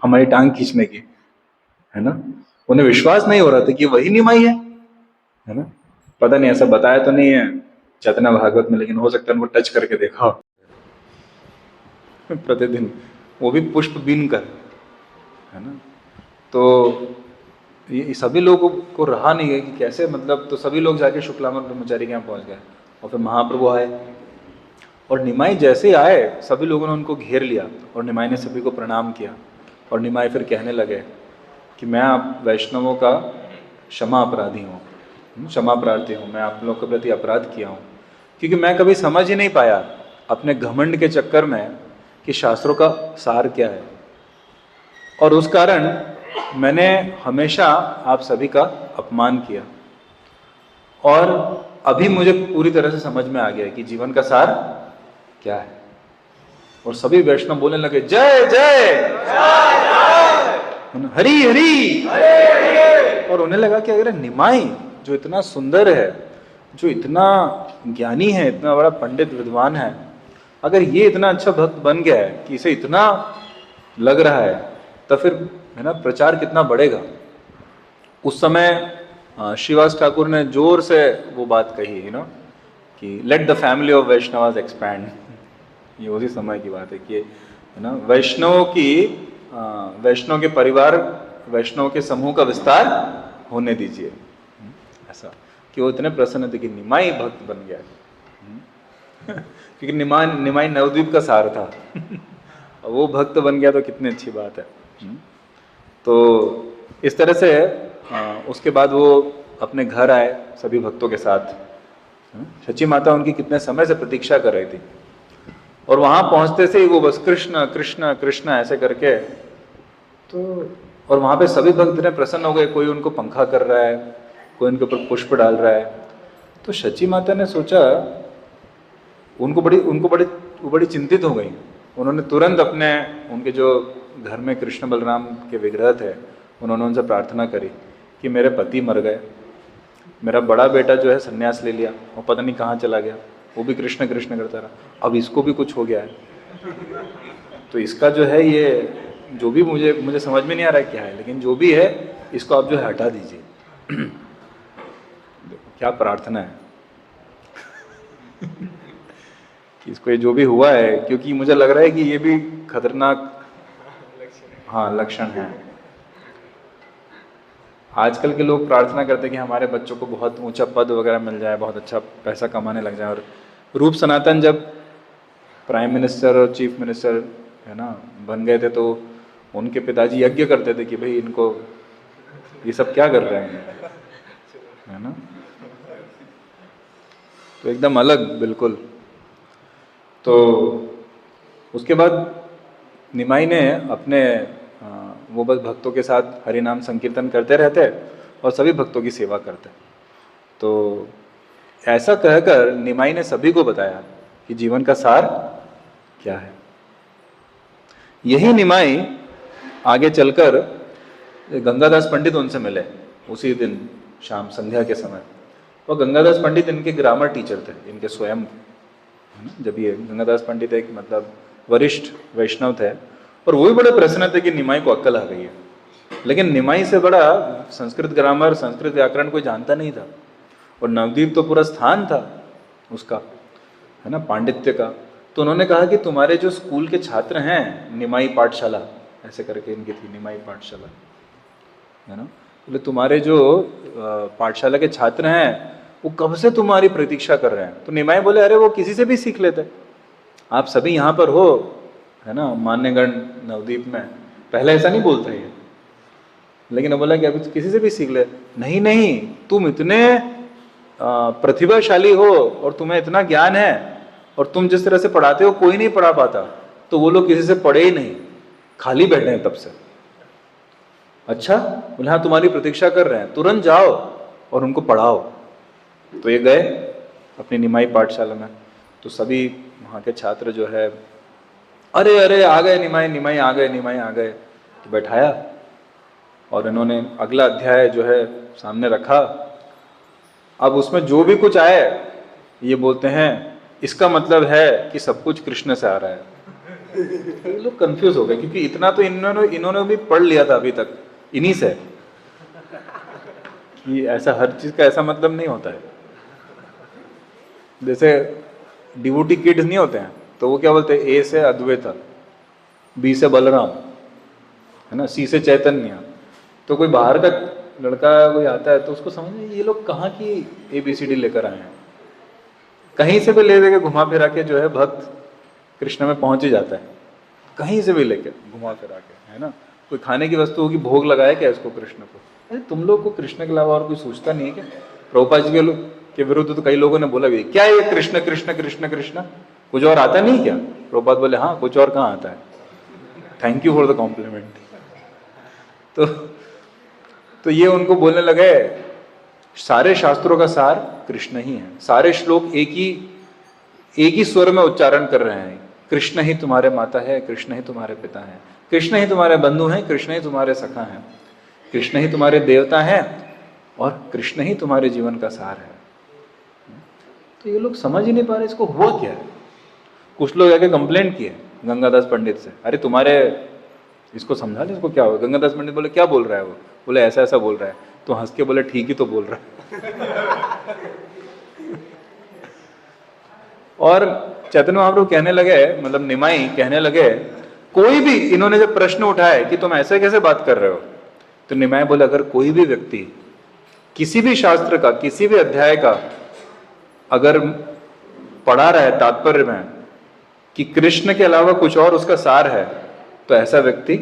S1: हमारी टांग खींचने की, है ना। उन्हें विश्वास नहीं हो रहा था कि वही निमाई है ना। पता नहीं, ऐसा बताया तो नहीं है चैतन्य भागवत में, लेकिन हो सकता है उनको टच करके देखा प्रतिदिन, वो भी पुष्प बीन कर, है ना। तो ये सभी लोगों को रहा नहीं है कि कैसे, मतलब तो सभी लोग जाके शुक्लांबर ब्रह्मचारी के यहाँ पहुंच गए, और फिर महाप्रभु आए, और निमाई जैसे ही आए सभी लोगों ने उनको घेर लिया, और निमाई ने सभी को प्रणाम किया। और निमाई फिर कहने लगे कि मैं आप वैष्णवों का क्षमा अपराधी हूँ, क्षमा प्रार्थी हूँ, मैं आप लोगों के प्रति अपराध किया हूँ, क्योंकि मैं कभी समझ ही नहीं पाया अपने घमंड के चक्कर में कि शास्त्रों का सार क्या है, और उस कारण मैंने हमेशा आप सभी का अपमान किया। और अभी मुझे पूरी तरह से समझ में आ गया कि जीवन का सार क्या है। और सभी वैष्णव बोलने लगे जय जय हरि हरि। और उन्हें लगा कि अगर निमाई जो इतना सुंदर है, जो इतना ज्ञानी है, इतना बड़ा पंडित विद्वान है, अगर ये इतना अच्छा भक्त बन गया है कि इसे इतना लग रहा है, तो फिर है ना प्रचार कितना बढ़ेगा। उस समय श्रीवास ठाकुर ने जोर से वो बात कही, कि let the family of Vaishnavas expand. ये उसी समय की बात है कि है ना वैष्णव के परिवार, वैष्णव के समूह का विस्तार होने दीजिए। ऐसा कि वो इतने प्रसन्न थे कि निमाई भक्त बन गया क्योंकि निमाई नवद्वीप का सार था वो भक्त बन गया तो कितनी अच्छी बात है। तो इस तरह से उसके बाद वो अपने घर आए सभी भक्तों के साथ। सची माता उनकी कितने समय से प्रतीक्षा कर रही थी, और वहां पहुंचते से ही वो बस कृष्ण कृष्ण कृष्ण ऐसे करके, तो और वहां पे सभी भक्त इतने प्रसन्न हो गए, कोई उनको पंखा कर रहा है, कोई उनके ऊपर पुष्प डाल रहा है। तो सची माता ने सोचा, उनको बड़ी चिंतित हो गई। उन्होंने तुरंत उनके जो घर में कृष्ण बलराम के विग्रह थे, उन्होंने उनसे प्रार्थना करी कि मेरे पति मर गए, मेरा बड़ा बेटा जो है संन्यास ले लिया और पता नहीं कहाँ चला गया, वो भी कृष्ण कृष्ण करता रहा, अब इसको भी कुछ हो गया है। तो इसका जो है ये जो भी मुझे समझ में नहीं आ रहा है क्या है, लेकिन जो भी है इसको आप जो है हटा दीजिए। क्या प्रार्थना है कि इसको ये जो भी हुआ है, क्योंकि मुझे लग रहा है कि ये भी खतरनाक हाँ लक्षण है। आजकल के लोग प्रार्थना करते हैं कि हमारे बच्चों को बहुत ऊंचा पद वगैरह मिल जाए, बहुत अच्छा पैसा कमाने लग जाए। और रूप सनातन जब प्राइम मिनिस्टर और चीफ मिनिस्टर है ना बन गए थे, तो उनके पिताजी यज्ञ करते थे कि भाई इनको ये सब क्या कर रहे हैं, है ना। तो एकदम अलग बिल्कुल। तो उसके बाद निमाई ने अपने वो बस भक्तों के साथ हरि नाम संकीर्तन करते रहते और सभी भक्तों की सेवा करते। तो ऐसा कहकर निमाई ने सभी को बताया कि जीवन का सार क्या है। यही निमाई आगे चलकर गंगादास पंडित उनसे मिले उसी दिन शाम संध्या के समय। और गंगादास पंडित इनके ग्रामर टीचर थे, इनके स्वयं, है ना। जब ये गंगादास पंडित एक मतलब वरिष्ठ वैष्णव थे और वो भी बड़े प्रसन्न थे कि निमाई को अक्ल आ गई है। लेकिन निमाई से बड़ा संस्कृत ग्रामर, संस्कृत व्याकरण कोई जानता नहीं था। और नवदीप तो पूरा स्थान था उसका, है ना, पांडित्य का। तो उन्होंने कहा कि तुम्हारे जो स्कूल के छात्र हैं, निमाई पाठशाला ऐसे करके इनकी थी, निमाई पाठशाला, है ना। बोले तुम्हारे जो पाठशाला के छात्र हैं वो कब से तुम्हारी प्रतीक्षा कर रहे हैं। तो निमाई बोले अरे वो किसी से भी सीख लेते, आप सभी यहाँ पर हो, है ना, मान्यगण नवदीप में। पहले ऐसा नहीं बोलते ये, लेकिन वो बोला कि अभी किसी से भी सीख ले। नहीं नहीं, तुम इतने प्रतिभाशाली हो और तुम्हें इतना ज्ञान है और तुम जिस तरह से पढ़ाते हो कोई नहीं पढ़ा पाता। तो वो लोग किसी से पढ़े ही नहीं, खाली बैठे हैं तब से। अच्छा, बोले हाँ तुम्हारी प्रतीक्षा कर रहे हैं, तुरंत जाओ और उनको पढ़ाओ। तो ये गए अपनी निमाई पाठशाला में। तो सभी वहाँ के छात्र जो है अरे अरे आ गए निमाई, निमाई आ गए, निमाई आ गए। तो बैठाया और इन्होंने अगला अध्याय जो है सामने रखा। अब उसमें जो भी कुछ आए ये बोलते हैं इसका मतलब है कि सब कुछ कृष्ण से आ रहा है। ये लोग कंफ्यूज हो गए क्योंकि इतना तो इन्होंने भी पढ़ लिया था अभी तक इन्हीं से कि ऐसा हर चीज का ऐसा मतलब नहीं होता है। जैसे डिवोटी किड्स नहीं होते हैं तो वो क्या बोलते हैं, ए से अद्वैत, बी से बलराम, है ना, सी से चैतन्य। तो कोई बाहर का लड़का कोई आता है तो उसको समझ में ये लोग कहाँ की ABCD लेकर आए हैं। कहीं से भी ले देके घुमा फिरा के जो है भक्त कृष्ण में पहुंच ही जाता है, कहीं से भी लेके घुमा फिरा के, है ना। कोई खाने की वस्तु होगी, भोग लगाया क्या इसको कृष्ण को, अरे तुम लोग को कृष्ण के अलावा और कोई सोचता नहीं है क्या। प्रभुपाद जी के विरुद्ध तो कई लोगों ने बोला भी क्या ये कृष्ण कृष्ण कृष्ण कृष्ण, कुछ और आता नहीं क्या। प्रभुपाद बोले हाँ कुछ और कहाँ आता है, thank you for the compliment. तो ये उनको बोलने लगे सारे शास्त्रों का सार कृष्ण ही है। सारे श्लोक एक ही स्वर में उच्चारण कर रहे हैं, कृष्ण ही तुम्हारे माता है, कृष्ण ही तुम्हारे पिता है, कृष्ण ही तुम्हारे बंधु हैं, कृष्ण ही तुम्हारे सखा हैं, कृष्ण ही तुम्हारे देवता हैं और कृष्ण ही तुम्हारे जीवन का सार है। तो ये लोग समझ ही नहीं पा रहे इसको हुआ क्या है। कुछ लोग आके कंप्लेंट किए गंगादास पंडित से, अरे तुम्हारे इसको समझा ले, इसको क्या हुआ। गंगादास पंडित बोले क्या बोल रहा है वो, बोले ऐसा ऐसा बोल रहा है। तो हंस के बोले ठीक ही तो बोल रहा है। और चैतन्य महाप्रभु कहने लगे, मतलब निमाई कहने लगे, कोई भी, इन्होंने जब प्रश्न उठाए कि तुम ऐसे कैसे बात कर रहे हो, तो निमाई बोले अगर कोई भी व्यक्ति किसी भी शास्त्र का किसी भी अध्याय का अगर पढ़ा रहा है तात्पर्य में कि कृष्ण के अलावा कुछ और उसका सार है, तो ऐसा व्यक्ति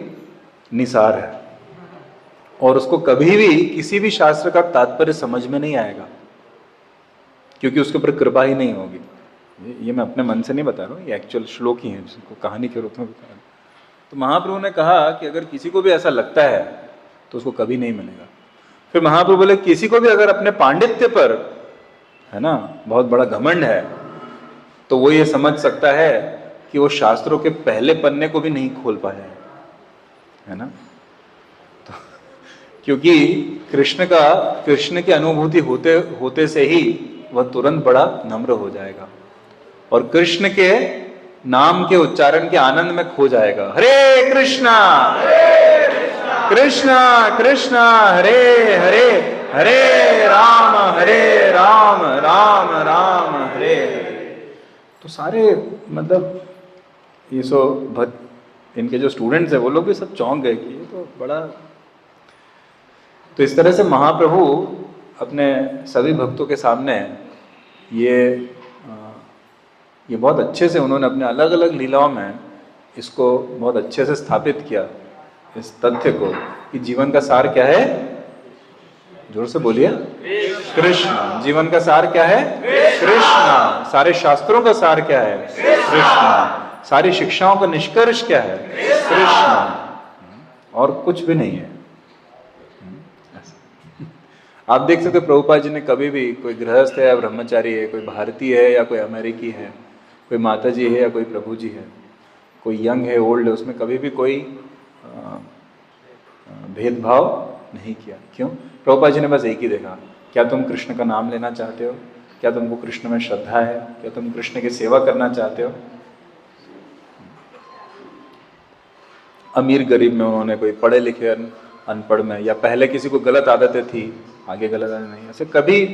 S1: निसार है और उसको कभी भी किसी भी शास्त्र का तात्पर्य समझ में नहीं आएगा, क्योंकि उसके ऊपर कृपा ही नहीं होगी। ये मैं अपने मन से नहीं बता रहा हूँ, ये एक्चुअल श्लोक ही है जिसको कहानी के रूप में बता रहा हूँ। तो महाप्रभु ने कहा कि अगर किसी को भी ऐसा लगता है तो उसको कभी नहीं मिलेगा। फिर महाप्रभु बोले किसी को भी अगर अपने पांडित्य पर, है ना, बहुत बड़ा घमंड है तो वो ये समझ सकता है कि वो शास्त्रों के पहले पन्ने को भी नहीं खोल पाया है ना। तो क्योंकि कृष्ण की अनुभूति होते होते से ही वह तुरंत बड़ा नम्र हो जाएगा और कृष्ण के नाम के उच्चारण के आनंद में खो जाएगा। हरे कृष्णा कृष्णा कृष्णा हरे हरे, हरे राम राम राम हरे हरे। तो सारे मतलब ये सो भक्त इनके जो स्टूडेंट्स हैं वो लोग भी सब चौंक गए कि ये तो बड़ा। तो इस तरह से महाप्रभु अपने सभी भक्तों के सामने ये बहुत अच्छे से उन्होंने अपने अलग अलग लीलाओं में इसको बहुत अच्छे से स्थापित किया, इस तथ्य को कि जीवन का सार क्या है। जोर से बोलिए, कृष्ण। जीवन का सार क्या है? कृष्ण। सारे शास्त्रों का सार क्या है? कृष्ण। सारी शिक्षाओं का निष्कर्ष क्या है? कृष्ण। और कुछ भी नहीं है। आप देख सकते हो प्रभुपाद जी ने कभी भी, कोई गृहस्थ है या ब्रह्मचारी है, कोई भारतीय है या कोई अमेरिकी है, कोई माता जी है या कोई प्रभु जी है, कोई यंग है ओल्ड है, उसमें कभी भी कोई भेदभाव नहीं किया। क्यों? प्रभुपाद जी ने बस एक ही देखा, क्या तुम कृष्ण का नाम लेना चाहते हो? क्या तुमको कृष्ण में श्रद्धा है? क्या तुम कृष्ण की सेवा करना चाहते हो? अमीर गरीब में उन्होंने कोई पढ़े लिखे अनपढ़ में, या पहले किसी को गलत आदतें थी आगे गलत आदतें नहीं, ऐसे कभी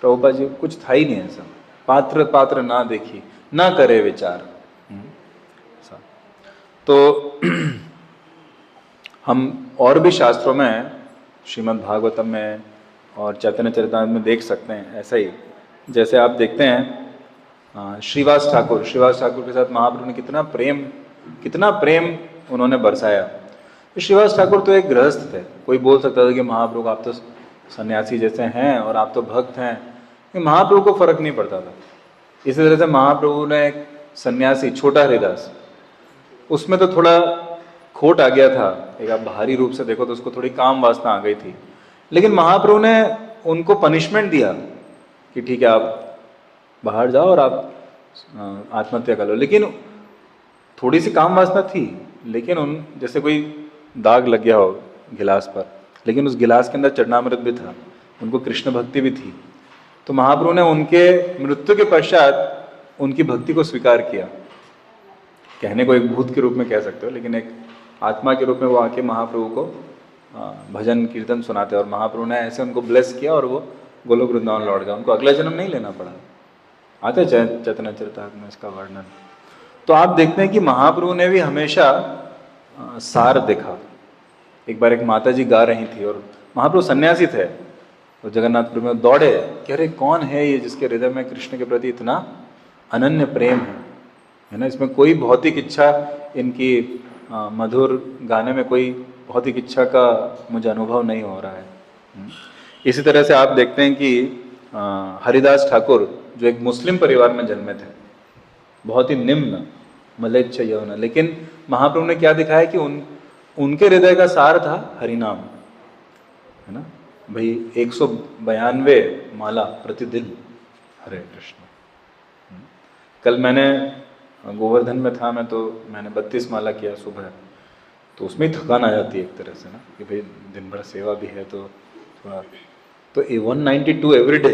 S1: प्रभुपाद जी कुछ था ही नहीं ऐसा। पात्र पात्र ना देखी, ना करे विचार। तो हम और भी शास्त्रों में, श्रीमद् भागवतम में और चैतन्य चरितामृत में देख सकते हैं ऐसा ही। जैसे आप देखते हैं श्रीवास ठाकुर के साथ महाप्रभु ने कितना प्रेम उन्होंने बरसाया। श्रीवास ठाकुर तो एक गृहस्थ थे। कोई बोल सकता था कि महाप्रभु आप तो सन्यासी जैसे हैं और आप तो भक्त हैं, कि महाप्रभु को फर्क नहीं पड़ता था। इसी तरह से महाप्रभु ने एक सन्यासी छोटा हरिदास, उसमें तो थोड़ा खोट आ गया था, एक आप बाहरी रूप से देखो तो उसको थोड़ी काम वासना आ गई थी, लेकिन महाप्रभु ने उनको पनिशमेंट दिया कि ठीक है आप बाहर जाओ और आप आत्महत्या कर लो। लेकिन थोड़ी सी काम वासना थी, लेकिन उन जैसे कोई दाग लग गया हो गिलास पर, लेकिन उस गिलास के अंदर चरणामृत भी था, उनको कृष्ण भक्ति भी थी। तो महाप्रभु ने उनके मृत्यु के पश्चात उनकी भक्ति को स्वीकार किया। कहने को एक भूत के रूप में कह सकते हो, लेकिन एक आत्मा के रूप में वो आके महाप्रभु को भजन कीर्तन सुनाते, और महाप्रभु ने ऐसे उनको ब्लेस किया और वो गोलोक वृंदावन लौट गया। उनको अगला जन्म नहीं लेना पड़ा। आते चैतन्य चरितामृत में इसका वर्णन। तो आप देखते हैं कि महाप्रभु ने भी हमेशा सार देखा। एक बार एक माता जी गा रही थी और महाप्रभु सन्यासी थे, तो जगन्नाथपुर में दौड़े कि अरे कौन है ये जिसके हृदय में कृष्ण के प्रति इतना अनन्य प्रेम है ना। इसमें कोई भौतिक इच्छा, इनकी मधुर गाने में कोई भौतिक इच्छा का मुझे अनुभव नहीं हो रहा है। इसी तरह से आप देखते हैं कि हरिदास ठाकुर जो एक मुस्लिम परिवार में जन्मे थे, बहुत ही निम्न मलेच्छ यौन, लेकिन महाप्रभु ने क्या दिखाया कि उनके हृदय का सार था हरिनाम, है ना भाई। 192 माला प्रतिदिन हरे कृष्ण। कल मैंने गोवर्धन में था मैं, तो मैंने 32 माला किया सुबह, तो उसमें ही थकान आ जाती है एक तरह से ना, कि भाई दिन भर सेवा भी है तो थोड़ा। तो 192 एवरीडे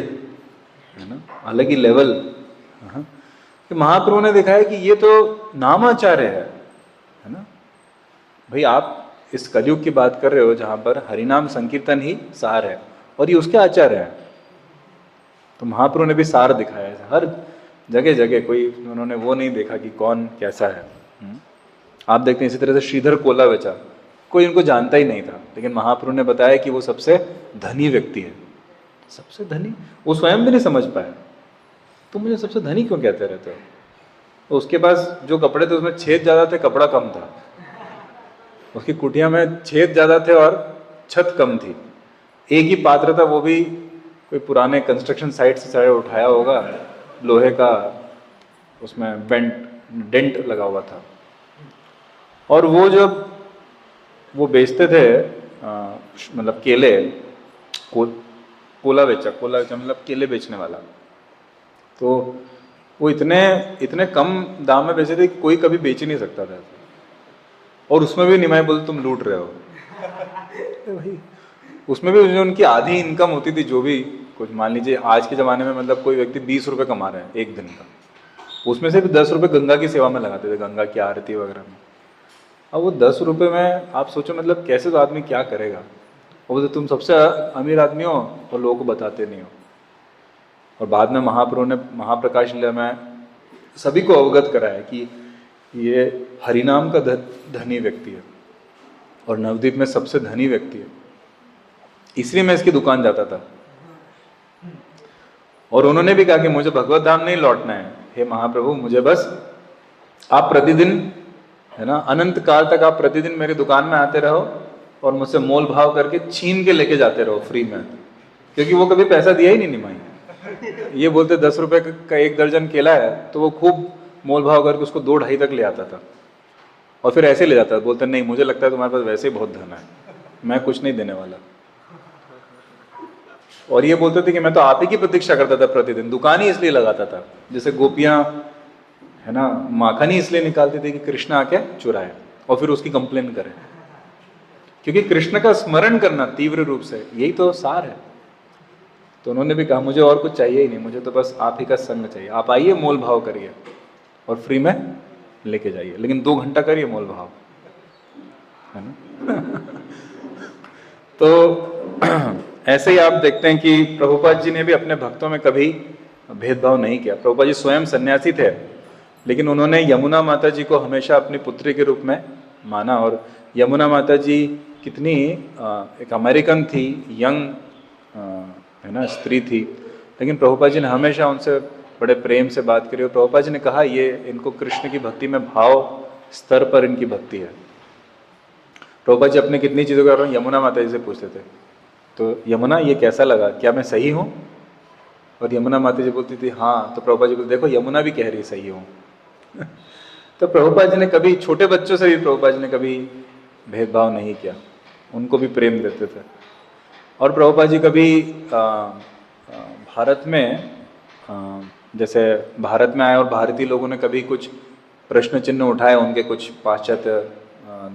S1: है ना, अलग ही लेवल। कि महाप्रभु ने दिखाया कि ये तो नामाचार्य है ना भाई। आप इस कलयुग की बात कर रहे हो जहां पर हरिनाम संकीर्तन ही सार है, और ये उसके आचार्य हैं। तो महाप्रभु ने भी सार दिखाया है हर जगह जगह। कोई उन्होंने वो नहीं देखा कि कौन कैसा है। आप देखते हैं इसी तरह से श्रीधर कोलावेचा, कोई इनको जानता ही नहीं था, लेकिन महाप्रभु ने बताया कि वो सबसे धनी व्यक्ति है। सबसे धनी वो स्वयं भी नहीं समझ पाया। तो मुझे सबसे धनी क्यों कहते रहते हो? तो उसके पास जो कपड़े थे उसमें छेद ज्यादा थे, कपड़ा कम था। उसकी कुटिया में छेद ज्यादा थे और छत कम थी। एक ही पात्र था, वो भी कोई पुराने कंस्ट्रक्शन साइट से सारे उठाया होगा, लोहे का उसमें डेंट लगा हुआ था। और वो जब वो बेचते थे मतलब केले, कोला बेचा मतलब केले बेचने वाला, तो वो इतने कम दाम में बेचे थे कि कोई कभी बेच ही नहीं सकता था। और उसमें भी निमाई बोलते तुम लूट रहे हो भाई। उसमें भी जो उनकी आधी इनकम होती थी, जो भी कुछ मान लीजिए आज के ज़माने में मतलब कोई व्यक्ति 20 रुपये कमा रहे हैं एक दिन का, उसमें से भी 10 रुपये गंगा की सेवा में लगाते थे, गंगा की आरती वगैरह में। अब वो 10 रुपये में आप सोचो मतलब कैसे तो आदमी क्या करेगा। और तो तुम सबसे अमीर आदमी हो और लोगों को बताते नहीं हो। और बाद में महाप्रभु ने महाप्रकाश लीला में सभी को अवगत कराया कि ये हरिनाम का धनी व्यक्ति है और नवद्वीप में सबसे धनी व्यक्ति है, इसलिए मैं इसकी दुकान जाता था। और उन्होंने भी कहा कि मुझे भगवत धाम नहीं लौटना है, हे महाप्रभु मुझे बस आप प्रतिदिन, है ना, अनंत काल तक आप प्रतिदिन मेरी दुकान में आते रहो और मुझसे मोल भाव करके छीन के लेके जाते रहो फ्री में, क्योंकि वो कभी पैसा दिया ही नहीं निमाई। ये बोलते 10 रुपए का 1 दर्जन केला है तो वो खूब मोल भाव करके उसको 2-2.5 तक ले आता था और फिर ऐसे ले जाता था, बोलते नहीं मुझे लगता है तुम्हारे पास वैसे ही बहुत धन है, मैं कुछ नहीं देने वाला। और ये बोलते थे कि मैं तो आप ही की प्रतीक्षा करता था प्रतिदिन, दुकान ही इसलिए लगाता था, जैसे गोपियां, है ना, माखन ही इसलिए निकालती थी कि कृष्ण आके चुराए और फिर उसकी कंप्लेन करे, क्योंकि कृष्ण का स्मरण करना तीव्र रूप से यही तो सार है। तो उन्होंने भी कहा मुझे और कुछ चाहिए ही नहीं, मुझे तो बस आप ही का संग चाहिए, आप आइए मोल भाव करिए और फ्री में लेके जाइए, लेकिन 2 घंटा करिए मोल भाव, है ना। तो ऐसे ही आप देखते हैं कि प्रभुपाद जी ने भी अपने भक्तों में कभी भेदभाव नहीं किया। प्रभुपाद जी स्वयं सन्यासी थे, लेकिन उन्होंने यमुना माता जी को हमेशा अपनी पुत्री के रूप में माना। और यमुना माता जी कितनी एक अमेरिकन थी, यंग, है ना, स्त्री थी, लेकिन प्रभुपाद जी ने हमेशा उनसे बड़े प्रेम से बात करी। और प्रभुपाद जी ने कहा ये इनको कृष्ण की भक्ति में भाव स्तर पर इनकी भक्ति है। प्रभुपाद जी अपने कितनी चीज़ों के बारे में यमुना माता जी से पूछते थे, तो यमुना ये कैसा लगा, क्या मैं सही हूँ? और यमुना माता जी बोलती थी हाँ। तो प्रभुपाद जी बोलते देखो यमुना भी कह रही सही हूँ। तो प्रभुपाद जी ने कभी, छोटे बच्चों से भी प्रभुपाद जी ने कभी भेदभाव नहीं किया, उनको भी प्रेम देते थे। और प्रभुपाद जी कभी भारत में, जैसे भारत में आए और भारतीय लोगों ने कभी कुछ प्रश्न चिन्ह उठाए उनके कुछ पाश्चात्य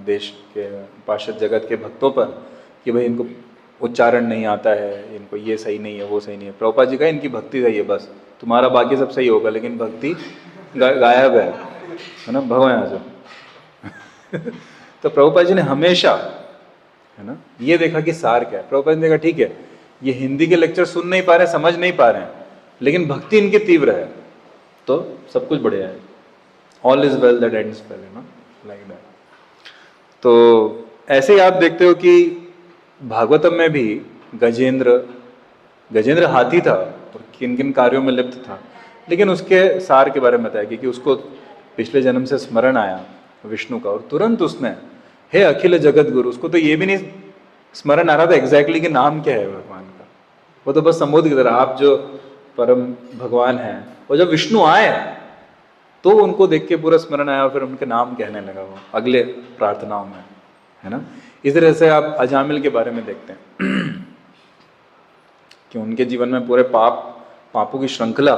S1: देश के, पाश्चात्य जगत के भक्तों पर कि भाई इनको उच्चारण नहीं आता है, इनको ये सही नहीं है, वो सही नहीं है। प्रभुपाद जी का इनकी भक्ति सही है, बस तुम्हारा बाकी सब सही होगा, लेकिन भक्ति गायब है ना, भगवान यहाँ से। तो प्रभुपाद जी ने हमेशा, है ना, ये देखा कि सार क्या है। प्रभुपाद ने देखा ठीक है ये हिंदी के लेक्चर सुन नहीं पा रहे, समझ नहीं पा रहे हैं, लेकिन भक्ति इनकी तीव्र है, तो सब कुछ बढ़िया है। All is well that ends well, है ना, लाइक दैट। तो ऐसे ही आप देखते हो कि भागवतम में भी गजेंद्र हाथी था और किन किन कार्यों में लिप्त था, लेकिन उसके सार के बारे में बताया कि उसको पिछले जन्म से स्मरण आया विष्णु का, और तुरंत उसने हे अखिल जगत गुरु, उसको तो ये भी नहीं स्मरण आ रहा था एग्जैक्टली कि नाम क्या है भगवान का, वो तो बस संबोधित कर रहा आप जो परम भगवान हैं। और जब विष्णु आए तो उनको देख के पूरा स्मरण आया और फिर उनके नाम कहने लगा वो अगले प्रार्थनाओं में, है ना। इस तरह से आप अजामिल के बारे में देखते हैं कि उनके जीवन में पूरे पापों की श्रृंखला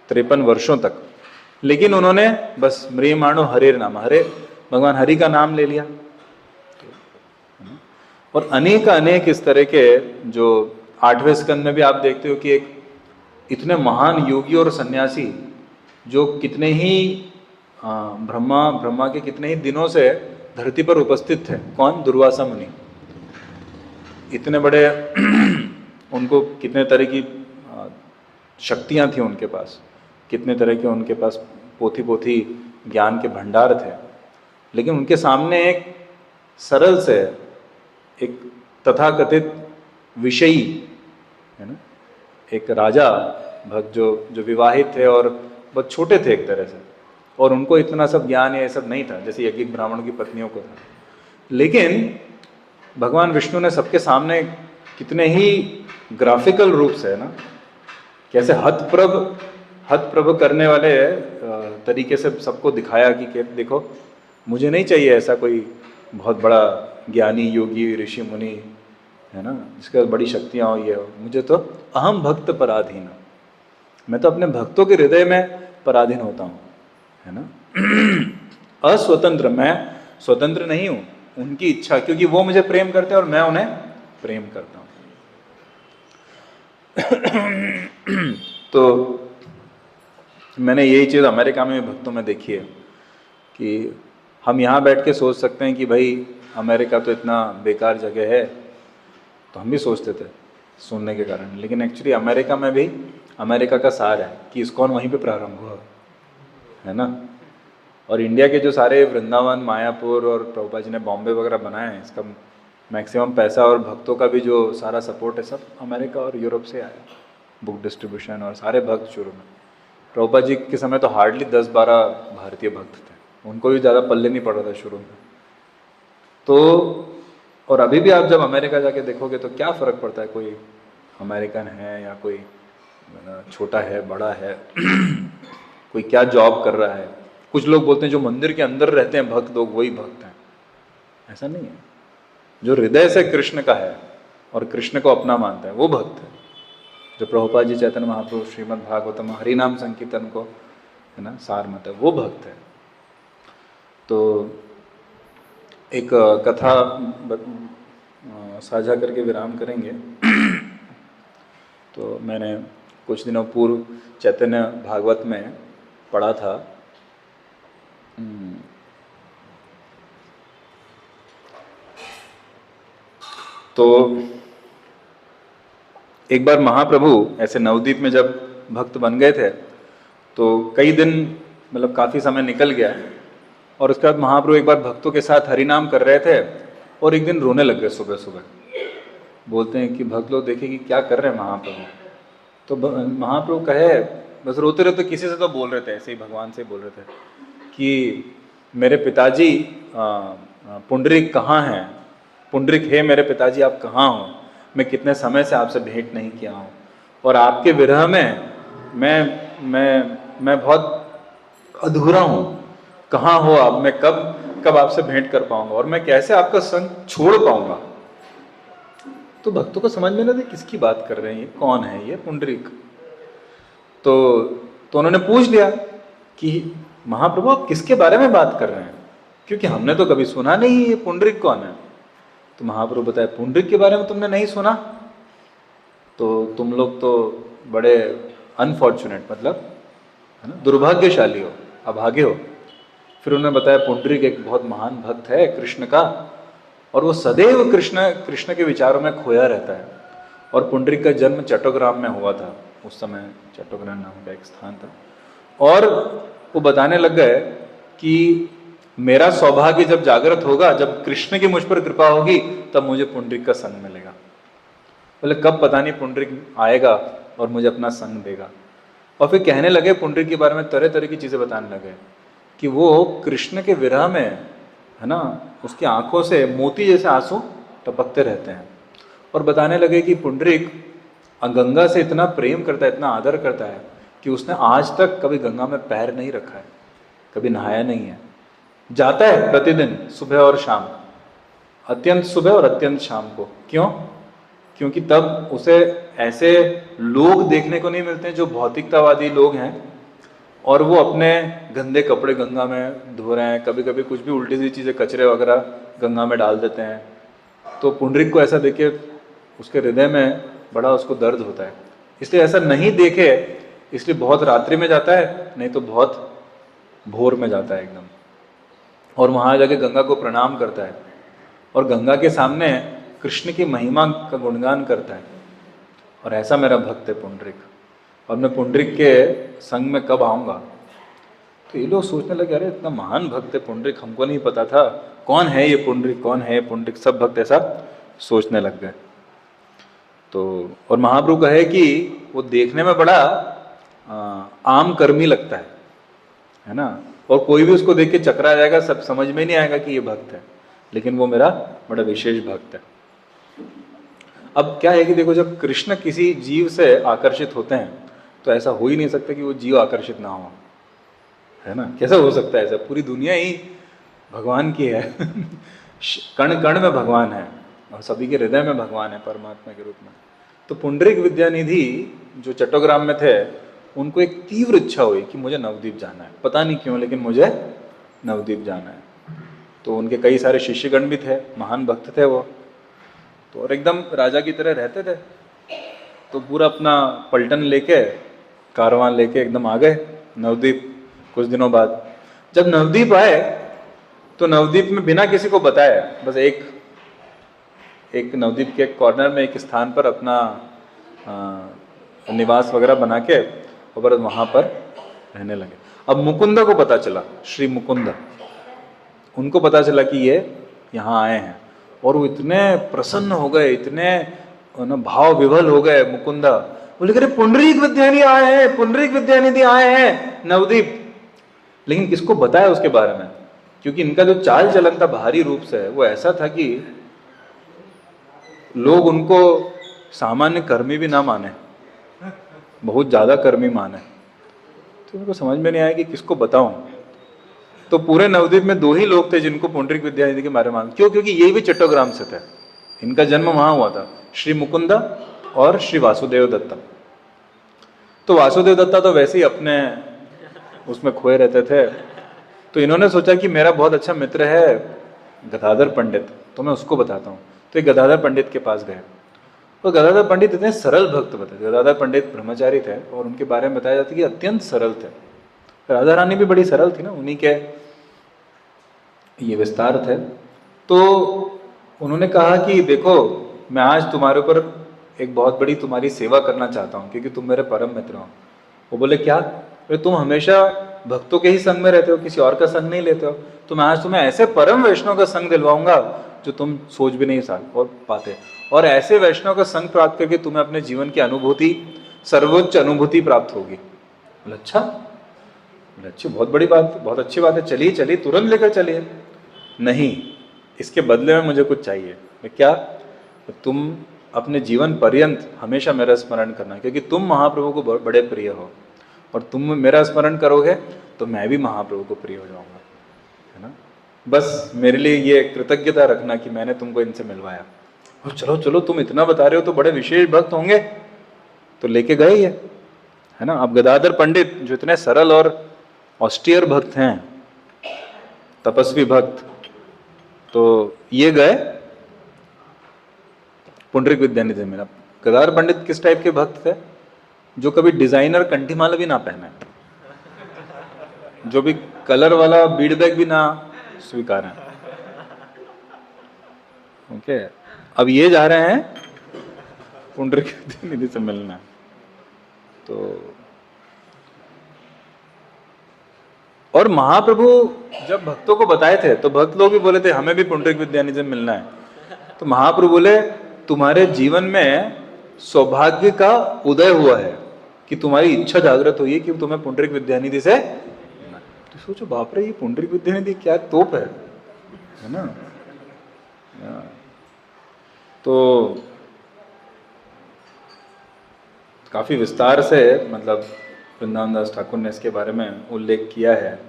S1: 53 वर्षों तक, लेकिन उन्होंने बस म्रियमाणो हरेर नाम, हरे भगवान हरि का नाम ले लिया। और अनेक इस तरह के, जो 8वें स्कंद में भी आप देखते हो कि एक इतने महान योगी और सन्यासी जो कितने ही ब्रह्मा के कितने ही दिनों से धरती पर उपस्थित थे, कौन? दुर्वासा मुनि। इतने बड़े उनको कितने तरह की शक्तियां थी उनके पास, कितने तरह के उनके पास पोथी ज्ञान के भंडार थे, लेकिन उनके सामने एक सरल से, एक तथाकथित विषयी, है ना, एक राजा भक्त जो विवाहित थे और बहुत छोटे थे एक तरह से, और उनको इतना सब ज्ञान ये सब नहीं था जैसे यज्ञिक ब्राह्मणों की पत्नियों को था। लेकिन भगवान विष्णु ने सबके सामने कितने ही ग्राफिकल रूप से, ना, कैसे हतप्रभ करने वाले तरीके से सबको दिखाया कि देखो मुझे नहीं चाहिए ऐसा कोई बहुत बड़ा ज्ञानी योगी ऋषि मुनि, है ना, जिसके पास बड़ी शक्तियाँ हो, ये हो, मुझे तो अहम भक्त पराधीन, मैं तो अपने भक्तों के हृदय में पराधीन होता हूँ, है ना। अस्वतंत्र, मैं स्वतंत्र नहीं हूँ, उनकी इच्छा, क्योंकि वो मुझे प्रेम करते हैं और मैं उन्हें प्रेम करता हूँ। तो मैंने यही चीज़ अमेरिका में भक्तों में देखी है कि हम यहाँ बैठ के सोच सकते हैं कि भाई अमेरिका तो इतना बेकार जगह है, तो हम भी सोचते थे सुनने के कारण, लेकिन एक्चुअली अमेरिका में भी अमेरिका का सार है कि इस्कॉन वहीं पे प्रारंभ हुआ, है ना। और इंडिया के जो सारे वृंदावन, मायापुर और प्रभुपाद जी ने बॉम्बे वगैरह बनाए हैं, इसका मैक्सिमम पैसा और भक्तों का भी जो सारा सपोर्ट है सब अमेरिका और यूरोप से आया। बुक डिस्ट्रीब्यूशन और सारे भक्त शुरू में, प्रभुपाद जी के समय तो हार्डली 10-12 भारतीय भक्त थे, उनको भी ज़्यादा पल्ले नहीं पड़ रहा था शुरू में। तो और अभी भी आप जब अमेरिका जाके देखोगे तो क्या फ़र्क पड़ता है, कोई अमेरिकन है या कोई छोटा है बड़ा है कोई क्या जॉब कर रहा है। कुछ लोग बोलते हैं जो मंदिर के अंदर रहते हैं भक्त लोग वही भक्त हैं, ऐसा नहीं है। जो हृदय से कृष्ण का है और कृष्ण को अपना मानता है वो भक्त है। जो प्रभुपाद जी, चैतन्य महाप्रभु, श्रीमद् भागवतम, हरिनाम संकीर्तन को है ना सार मत है, वो भक्त है। तो एक कथा साझा करके विराम करेंगे। तो मैंने कुछ दिनों पूर्व चैतन्य भागवत में पढ़ा था। तो एक बार महाप्रभु ऐसे नवद्वीप में जब भक्त बन गए थे तो कई दिन मतलब काफ़ी समय निकल गया, और उसके बाद महाप्रभु एक बार भक्तों के साथ हरिनाम कर रहे थे और एक दिन रोने लग गए सुबह सुबह। बोलते हैं कि भक्त लोग देखे कि क्या कर रहे हैं महाप्रभु। तो महाप्रभु कहे, बस रोते रोते किसी से तो बोल रहे थे, ऐसे ही भगवान से बोल रहे थे कि मेरे पिताजी पुंडरीक कहाँ हैं, पुंडरीक हे मेरे पिताजी आप कहाँ हो, मैं कितने समय से आपसे भेंट नहीं किया हूँ, और आपके विरह में मैं बहुत अधूरा हूँ, कहाँ हो आप, मैं कब आपसे भेंट कर पाऊंगा और मैं कैसे आपका संग छोड़ पाऊंगा। तो भक्तों को समझ में ना थे किसकी बात कर रहे हैं, ये कौन है, ये पुंडरीक। तो उन्होंने पूछ लिया कि महाप्रभु आप किसके बारे में बात कर रहे हैं, क्योंकि हमने तो कभी सुना नहीं ये पुंडरीक कौन है। तो महाप्रभु बताया, पुंडरीक के बारे में तुमने नहीं सुना तो तुम लोग तो बड़े अनफॉर्चुनेट, मतलब है ना, दुर्भाग्यशाली हो, अभागे हो। फिर उन्होंने बताया पुंडरीक एक बहुत महान भक्त है कृष्ण का, और वो सदैव कृष्ण के विचारों में खोया रहता है। और पुंडरीक का जन्म चट्टोग्राम में हुआ था, उस समय चट्टोग्राम नाम का एक स्थान था। और वो बताने लग गए कि मेरा सौभाग्य जब जागृत होगा, जब कृष्ण की मुझ पर कृपा होगी, तब मुझे पुंडरीक का संग मिलेगा। बोले कब पता नहीं, पुंडरीक आएगा और मुझे अपना संग देगा। और फिर कहने लगे पुंडरीक के बारे में तरह तरह की चीज़ें बताने लगे कि वो कृष्ण के विरह में है ना, उसकी आंखों से मोती जैसे आंसू टपकते रहते हैं। और बताने लगे कि पुंडरीक गंगा से इतना प्रेम करता है, इतना आदर करता है कि उसने आज तक कभी गंगा में पैर नहीं रखा है, कभी नहाया नहीं है। जाता है प्रतिदिन सुबह और शाम, अत्यंत सुबह और अत्यंत शाम को। क्यों? क्योंकि तब उसे ऐसे लोग देखने को नहीं मिलते जो भौतिकतावादी लोग हैं और वो अपने गंदे कपड़े गंगा में धो रहे हैं, कभी कभी कुछ भी उल्टी सी चीज़ें कचरे वगैरह गंगा में डाल देते हैं। तो पुंडरीक को ऐसा देखे उसके हृदय में बड़ा उसको दर्द होता है, इसलिए ऐसा नहीं देखे, इसलिए बहुत रात्रि में जाता है, नहीं तो बहुत भोर में जाता है एकदम, और वहाँ जाके गंगा को प्रणाम करता है और गंगा के सामने कृष्ण की महिमा का गुणगान करता है। और ऐसा मेरा भक्त है पुंडरीक, और मैं पुंडरीक के संग में कब आऊँगा। तो ये लोग सोचने लगे, अरे इतना महान भक्त है पुंडरीक, हमको नहीं पता था, कौन है ये पुंडरीक, कौन है ये पुंडरीक। सब भक्त ऐसा सोचने लग गए। तो और महाप्रभु कहे कि वो देखने में बड़ा आम कर्मी लगता है ना, और कोई भी उसको देख के चकरा जाएगा, सब समझ में नहीं आएगा कि ये भक्त है, लेकिन वो मेरा बड़ा विशेष भक्त है। अब क्या है कि देखो, जब कृष्ण किसी जीव से आकर्षित होते हैं तो ऐसा हो ही नहीं सकता कि वो जीव आकर्षित ना हो, है ना। कैसा हो सकता है ऐसा, पूरी दुनिया ही भगवान की है कण कण में भगवान है और सभी के हृदय में भगवान है परमात्मा के रूप में। तो पुंडरीक विद्यानिधि जो चट्टोग्राम में थे, उनको एक तीव्र इच्छा हुई कि मुझे नवद्वीप जाना है, पता नहीं क्यों, लेकिन मुझे नवद्वीप जाना है। तो उनके कई सारे शिष्यगण भी थे, महान भक्त थे वो, तो और एकदम राजा की तरह रहते थे। तो पूरा अपना पलटन लेके, कारवान लेके एकदम आ गए नवद्वीप। कुछ दिनों बाद जब नवद्वीप आए तो नवद्वीप में बिना किसी को बताए, बस एक नवद्वीप के एक कॉर्नर में एक स्थान पर अपना निवास वगैरह बना के और वहाँ पर रहने लगे। अब मुकुंदा को पता चला, श्री मुकुंदा, उनको पता चला कि ये यहाँ आए हैं और वो इतने प्रसन्न हो गए, इतने भाव विभल हो गए। मुकुंदा बोले अरे पुंडरीक विद्यानिधि आए हैं, पुंडरीक विद्यानिधि आए हैं नवदीप। लेकिन किसको बताया उसके बारे में, क्योंकि इनका जो चाल चलन था बाहरी रूप से वो ऐसा था कि लोग उनको सामान्य कर्मी भी ना माने, बहुत ज्यादा कर्मी माने। तो उनको समझ में नहीं आया कि किसको बताऊं। तो पूरे नवद्वीप में 2 ही लोग थे जिनको पुंडरीक विद्यानिधि के बारे में मालूम। क्यों? क्योंकि ये भी चट्टोग्राम से थे, इनका जन्म वहां हुआ था, श्री मुकुंदा और श्री वासुदेव दत्ता। तो वासुदेव दत्ता तो वैसे ही अपने उसमें खोए रहते थे, तो इन्होंने सोचा कि मेरा बहुत अच्छा मित्र है गदाधर पंडित, तो मैं उसको बताता हूँ। तो एक गदाधर पंडित के पास गए, तो गदाधर पंडित इतने सरल भक्त बताए। गदाधर पंडित ब्रह्मचारी थे और उनके बारे में बताया जाता है कि अत्यंत सरल थे। राधा रानी भी बड़ी सरल थी ना, उन्हीं के ये विस्तार थे। तो उन्होंने कहा कि देखो मैं आज तुम्हारे ऊपर एक बहुत बड़ी तुम्हारी सेवा करना चाहता हूँ, क्योंकि तुम मेरे परम मित्र हो। वो बोले क्या? बोले तुम हमेशा भक्तों के ही संग में रहते हो, किसी और का संग नहीं लेते हो। तो मैं आज तुम्हें ऐसे परम वैष्णव का संग दिलवाऊंगा जो तुम सोच भी नहीं पाते, और ऐसे वैष्णव का संग प्राप्त करके तुम्हें अपने जीवन की अनुभूति, सर्वोच्च अनुभूति प्राप्त होगी। बोले अच्छा, बोले अच्छी, बहुत बड़ी बात, बहुत अच्छी बात है, चलिए चलिए, तुरंत लेकर चलिए। नहीं, इसके बदले में मुझे कुछ चाहिए। क्या? तुम अपने जीवन पर्यंत हमेशा मेरा स्मरण करना, क्योंकि तुम महाप्रभु को बड़े प्रिय हो, और तुम मेरा स्मरण करोगे तो मैं भी महाप्रभु को प्रिय हो जाऊंगा, है ना। बस मेरे लिए ये कृतज्ञता रखना कि मैंने तुमको इनसे मिलवाया। और चलो चलो, तुम इतना बता रहे हो तो बड़े विशेष भक्त होंगे। तो लेके गए ये, है ना। अब गदाधर पंडित जो इतने सरल और ऑस्टियर भक्त हैं, तपस्वी भक्त, तो ये गए पुंडरीक विद्यानिधि से मिला। गदाधर पंडित किस टाइप के भक्त थे? जो कभी डिजाइनर कंठीमाला भी ना पहने, जो भी कलर वाला बीड बैग भी ना स्वीकार है। ओके, अब ये जा रहे हैं पुंडरीक विद्यानिधि से मिलना। तो और महाप्रभु जब भक्तों को बताए थे तो भक्त लोग भी बोले थे हमें भी पुंडरीक विद्यानिधि से मिलना है। तो महाप्रभु बोले तुम्हारे जीवन में सौभाग्य का उदय हुआ है कि तुम्हारी इच्छा जागृत हुई है कि तुम्हें पुंडरीक विद्यानिधि से। तो सोचो बाप रे, ये पुंडरीक विद्यानिधि क्या तोप है ना। तो काफी विस्तार से मतलब वृंदावन दास ठाकुर ने इसके बारे में उल्लेख किया है।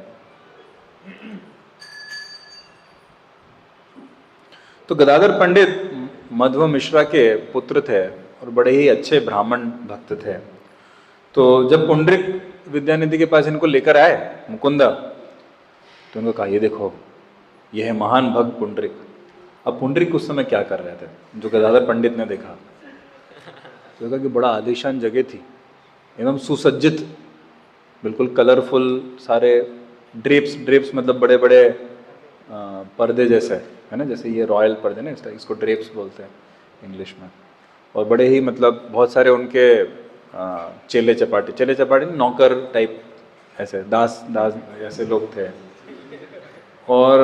S1: तो गदाधर पंडित मध्व मिश्रा के पुत्र थे और बड़े ही अच्छे ब्राह्मण भक्त थे। तो जब पुंडरीक विद्यानिधि के पास इनको लेकर आए मुकुंदा, तो उनको कहा ये देखो ये है महान भक्त पुंडरीक। अब पुंडरीक उस समय क्या कर रहे थे जो गदाधर पंडित ने देखा? तो कहा कि बड़ा आलीशान जगह थी, एकदम सुसज्जित, बिल्कुल कलरफुल, सारे ड्रेप्स मतलब बड़े बड़े पर्दे जैसे, है ना, जैसे ये रॉयल पर्दे ना, इसको ड्रेप्स बोलते हैं इंग्लिश में। और बड़े ही मतलब बहुत सारे उनके चेले चपाटी नौकर टाइप, ऐसे दास ऐसे लोग थे। और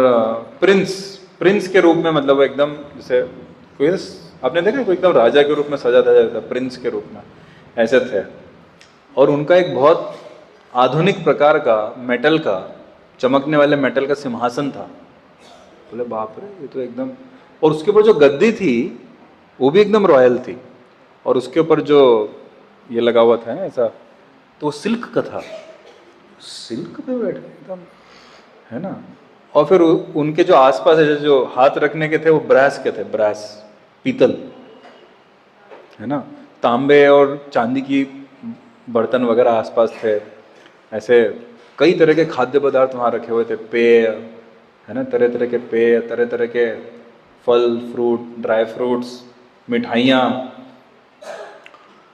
S1: प्रिंस के रूप में, मतलब एकदम जैसे कोई आपने देखा कोई एकदम राजा के रूप में सजा धजा था, प्रिंस के रूप में ऐसे थे। और उनका एक बहुत आधुनिक प्रकार का मेटल का, चमकने वाले मेटल का सिंहासन था। बोले बाप रे, ये तो एकदम। और उसके ऊपर जो गद्दी थी वो भी एकदम रॉयल थी, और उसके ऊपर जो ये लगा हुआ था ऐसा, तो वो सिल्क का था, सिल्क पे बैठे एकदम, है ना। और फिर उनके जो आसपास जो हाथ रखने के थे वो ब्रास के थे, ब्रास, पीतल, है ना। तांबे और चांदी की बर्तन वगैरह आसपास थे। ऐसे कई तरह के खाद्य पदार्थ वहाँ रखे हुए थे, पेय, है ना, तरह तरह के पेय, तरह तरह के फल फ्रूट, ड्राई फ्रूट्स, मिठाइयाँ।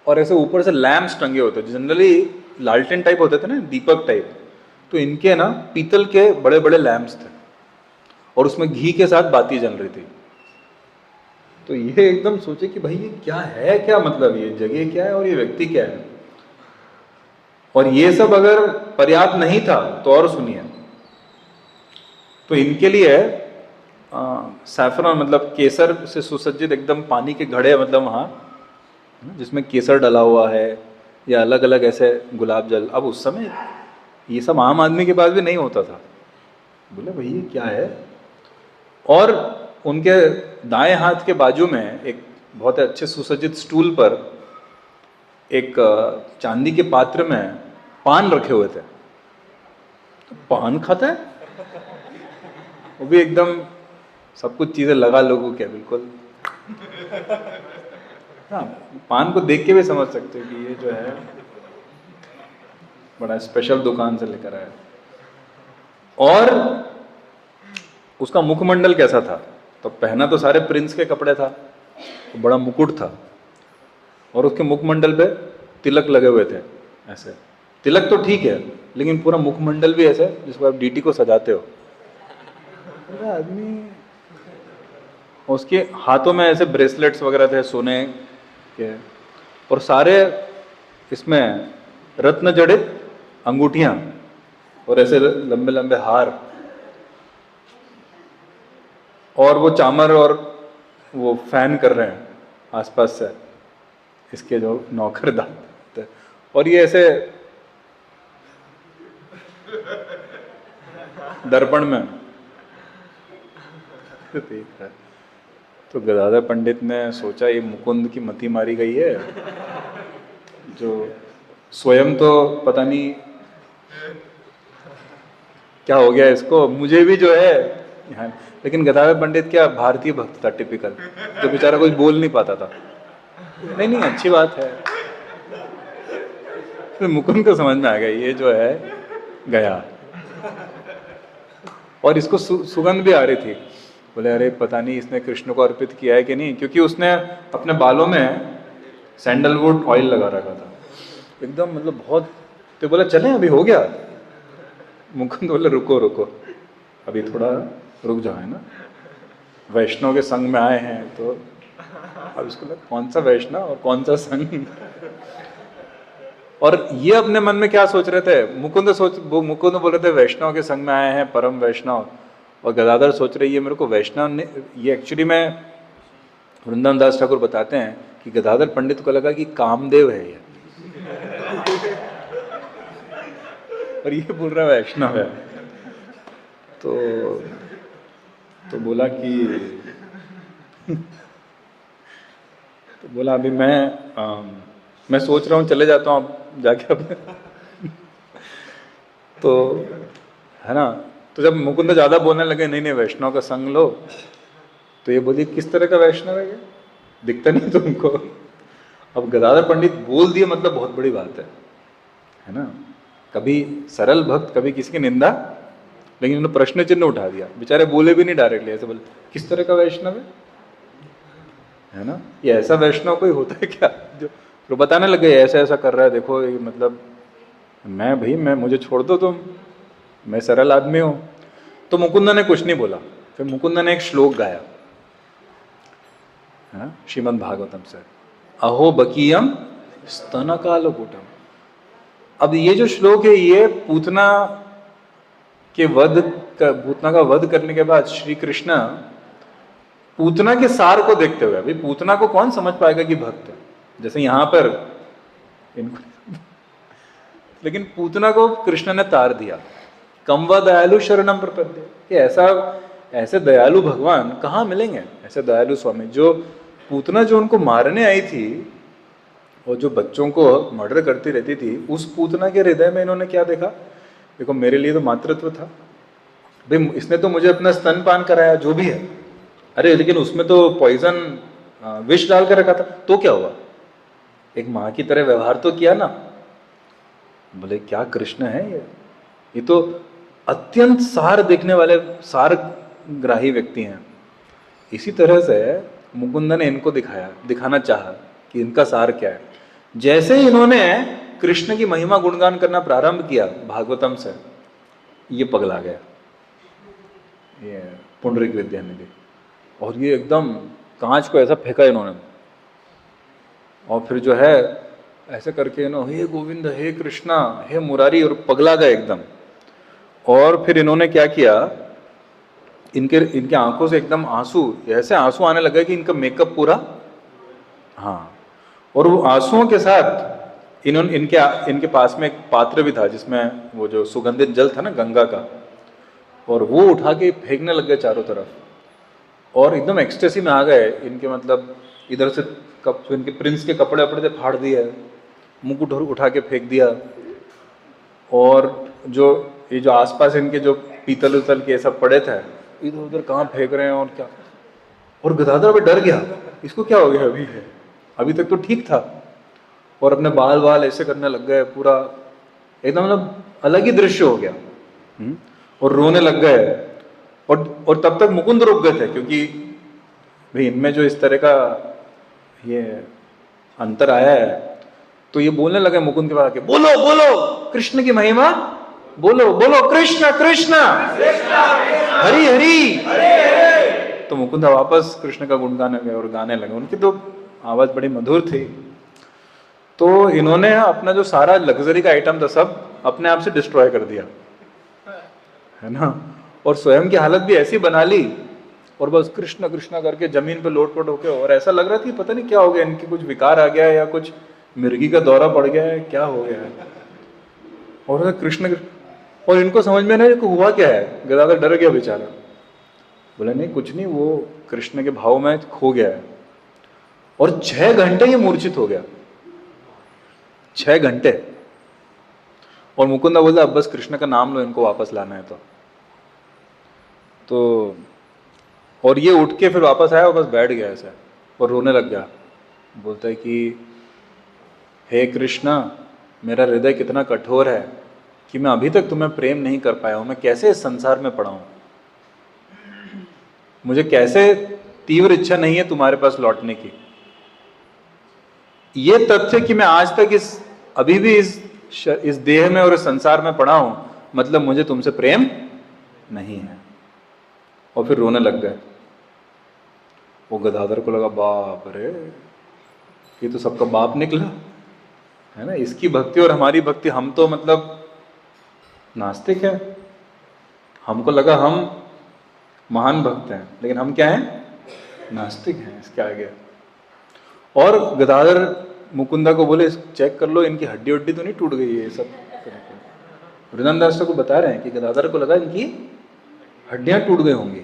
S1: और ऐसे ऊपर से लैम्प्स टंगे होते, जनरली लालटेन टाइप होते थे ना, दीपक टाइप, तो इनके ना पीतल के बड़े बड़े लैम्प्स थे, और उसमें घी के साथ बाती जल रही थी। तो ये एकदम सोचे कि भाई ये क्या है, क्या मतलब ये जगह क्या है और ये व्यक्ति क्या है। और ये सब अगर पर्याप्त नहीं था तो और सुनिए, तो इनके लिए सैफरन मतलब केसर से सुसज्जित एकदम पानी के घड़े, मतलब वहाँ जिसमें केसर डला हुआ है या अलग अलग ऐसे गुलाब जल। अब उस समय ये सब आम आदमी के पास भी नहीं होता था। बोले भाई ये क्या है। और उनके दाएं हाथ के बाजू में एक बहुत अच्छे सुसज्जित स्टूल पर एक चांदी के पात्र में पान रखे हुए थे। तो पान खाता है वो भी एकदम सब कुछ चीजें लगा लोगों के बिल्कुल। हाँ, पान को देख के भी समझ सकते हो कि ये जो है बड़ा स्पेशल दुकान से लेकर आया। और उसका मुखमंडल कैसा था, तो पहना तो सारे प्रिंस के कपड़े था, तो बड़ा मुकुट था और उसके मुखमंडल पे तिलक लगे हुए थे ऐसे। तिलक तो ठीक है, लेकिन पूरा मुखमंडल भी ऐसे जिसको आप डीटी को सजाते हो। आदमी, उसके हाथों में ऐसे ब्रेसलेट्स वगैरह थे सोने के, और सारे इसमें रत्न जड़ित अंगूठियां और ऐसे लंबे लंबे हार, और वो चामर और वो फैन कर रहे हैं आसपास से इसके जो नौकर दांत, और ये ऐसे दर्पण में देख रहा है। तो गदाधर पंडित ने सोचा ये मुकुंद की मति मारी गई है, जो स्वयं तो पता नहीं क्या हो गया इसको, मुझे भी जो है यहाँ। लेकिन गदाधर पंडित क्या भारतीय भक्त था टिपिकल, जो बेचारा कोई बोल नहीं पाता था। नहीं नहीं अच्छी बात है। तो मुकुंद को समझ में आ गया ये जो है गया, और इसको सुगंध भी आ रही थी। बोले अरे पता नहीं इसने कृष्ण को अर्पित किया है कि नहीं, क्योंकि उसने अपने बालों में सैंडलवुड ऑयल लगा रखा था एकदम, मतलब बहुत। तो बोला चलें अभी हो गया। मुकुंद बोले रुको रुको अभी थोड़ा रुक जाओ, है ना, वैष्णव के संग में आए हैं। तो अब इसको लगा कौन सा वैष्णव और कौन सा संग। और ये अपने मन में क्या सोच रहे थे, मुकुंद बोल रहे थे वैष्णव के संग में आए हैं, परम वैष्णव। और गदाधर सोच रही है मेरे को वैष्णव ने, ये एक्चुअली में वृंदावन दास ठाकुर बताते हैं कि गदाधर पंडित को लगा कि कामदेव है ये, और ये बोल रहा वैष्णव है। तो बोला कि तो बोला अभी मैं सोच रहा हूँ चले जाता हूँ अब जाके अपने। तो है ना, तो जब मुकुंद ज्यादा बोलने लगे नहीं नहीं वैष्णव का संग लो, तो ये बोली किस तरह का वैष्णव है ये, दिखता नहीं तुमको। अब गदाधर पंडित बोल दिए मतलब बहुत बड़ी बात है ना। कभी सरल भक्त कभी किसी की निंदा, लेकिन उन्होंने प्रश्न चिन्ह उठा दिया। बेचारे बोले भी नहीं डायरेक्टली, ऐसे बोले किस तरह का वैष्णव है ना। ये ऐसा वैष्णव कोई होता है क्या जो बताने लगे ऐसा ऐसा कर रहा है, देखो ये मतलब मैं मुझे छोड़ दो तुम, मैं सरल आदमी हूं। तो मुकुंद ने कुछ नहीं बोला। फिर मुकुंद ने एक श्लोक गाया है ना, श्रीमद् भागवतम से, अहो बकीयम स्तन कालकूटम। अब ये जो श्लोक है ये पूतना का वध करने के बाद श्री कृष्ण पूतना के सार को देखते हुए, अभी पूतना को कौन समझ पाएगा कि भक्त है, जैसे यहां पर इनको लेकिन पूतना को कृष्ण ने तार दिया। कम व दयालु शरणम प्रपद्ये, कि ऐसे दयालु भगवान कहाँ मिलेंगे, ऐसे दयालु स्वामी। जो पूतना जो उनको मारने आई थी और जो बच्चों को मर्डर करती रहती थी, उस पूतना के हृदय में इन्होंने क्या देखा, देखो मेरे लिए तो मातृत्व था भाई, इसने तो मुझे अपना स्तनपान कराया जो भी है, अरे लेकिन उसमें तो पॉइजन विष डाल कर रखा था, तो क्या हुआ, एक माँ की तरह व्यवहार तो किया ना। बोले क्या कृष्ण है ये तो अत्यंत सार देखने वाले सार ग्राही व्यक्ति हैं। इसी तरह से मुकुंद ने इनको दिखाना चाहा कि इनका सार क्या है। जैसे ही इन्होंने कृष्ण की महिमा गुणगान करना प्रारंभ किया भागवतम से, ये पगला गया, ये पुंडरीक विद्यानिधि, और ये एकदम कांच को ऐसा फेंका इन्होंने, और फिर जो है ऐसे करके ना, हे गोविंद, हे कृष्णा, हे मुरारी, और पगला गए एकदम। और फिर इन्होंने क्या किया, इनके इनके आंखों से एकदम आंसू, ऐसे आंसू आने लगे कि इनका मेकअप पूरा, हाँ, और वो आंसुओं के साथ इन्होंने इनके पास में एक पात्र भी था जिसमें वो जो सुगंधित जल था ना गंगा का, और वो उठा के फेंकने लग गए चारों तरफ, और एकदम एक्सटेसी में आ गए। इनके मतलब इधर से इनके प्रिंस के कपड़े वपड़े से फाड़ दिए, मुकुट उठा के फेंक दिया, और जो ये जो आसपास इनके जो पीतल उतल के सब पड़े थे इधर उधर कहाँ फेंक रहे हैं और क्या। और गदाधर अभी डर गया, इसको क्या हो गया, अभी तक तो ठीक था, और अपने बाल बाल ऐसे करने लग गए, पूरा एकदम मतलब अलग ही दृश्य हो गया। और रोने लग गए, और तब तक मुकुंद रुक गए थे, क्योंकि भाई इनमें जो इस तरह का ये अंतर आया है, तो ये बोलने लगे मुकुंद के पास आके, बोलो बोलो कृष्ण की महिमा, बोलो बोलो कृष्ण कृष्ण हरि हरि। तो मुकुंद वापस कृष्ण का गुण गाने लगे और गाने लगे। उनकी तो आवाज बड़ी मधुर थी। तो इन्होंने अपना जो सारा लग्जरी का आइटम था सब अपने आप से डिस्ट्रॉय कर दिया, है ना, और स्वयं की हालत भी ऐसी बना ली, और बस कृष्ण कृष्ण करके जमीन पे लोटपोट होके, और ऐसा लग रहा था कि पता नहीं क्या हो गया, इनकी कुछ विकार आ गया है या कुछ मिर्गी का दौरा पड़ गया है, क्या हो गया है। और कृष्ण, और इनको समझ में नहीं कि हुआ क्या है। गदाधर डर गया बेचारा, बोले नहीं कुछ नहीं, वो कृष्ण के भाव में खो गया है। और 6 घंटे ये मूर्छित हो गया, 6 घंटे। और मुकुंदा बोलता अब बस कृष्ण का नाम लो, इनको वापस लाना है। तो और ये उठ के फिर वापस आया और बस बैठ गया ऐसा, और रोने लग गया। बोलता है कि हे कृष्णा, मेरा हृदय कितना कठोर है कि मैं अभी तक तुम्हें प्रेम नहीं कर पाया हूं। मैं कैसे इस संसार में पड़ा हूं, मुझे कैसे तीव्र इच्छा नहीं है तुम्हारे पास लौटने की। ये तथ्य कि मैं आज तक अभी भी इस देह में और इस संसार में पड़ा हूं, मतलब मुझे तुमसे प्रेम नहीं है। और फिर रोने लग गए। वो गदाधर को लगा बाप रे, ये तो सबका बाप निकला, है ना। इसकी भक्ति और हमारी भक्ति, हम तो मतलब नास्तिक है। हमको लगा हम महान भक्त हैं, लेकिन हम क्या हैं, नास्तिक हैं इसके आगे। और गदाधर मुकुंदा को बोले चेक कर लो, इनकी हड्डी वड्डी तो नहीं टूट गई है। ये सब वृंदावन को बता रहे हैं कि गदाधर को लगा इनकी हड्डियां टूट गई होंगी,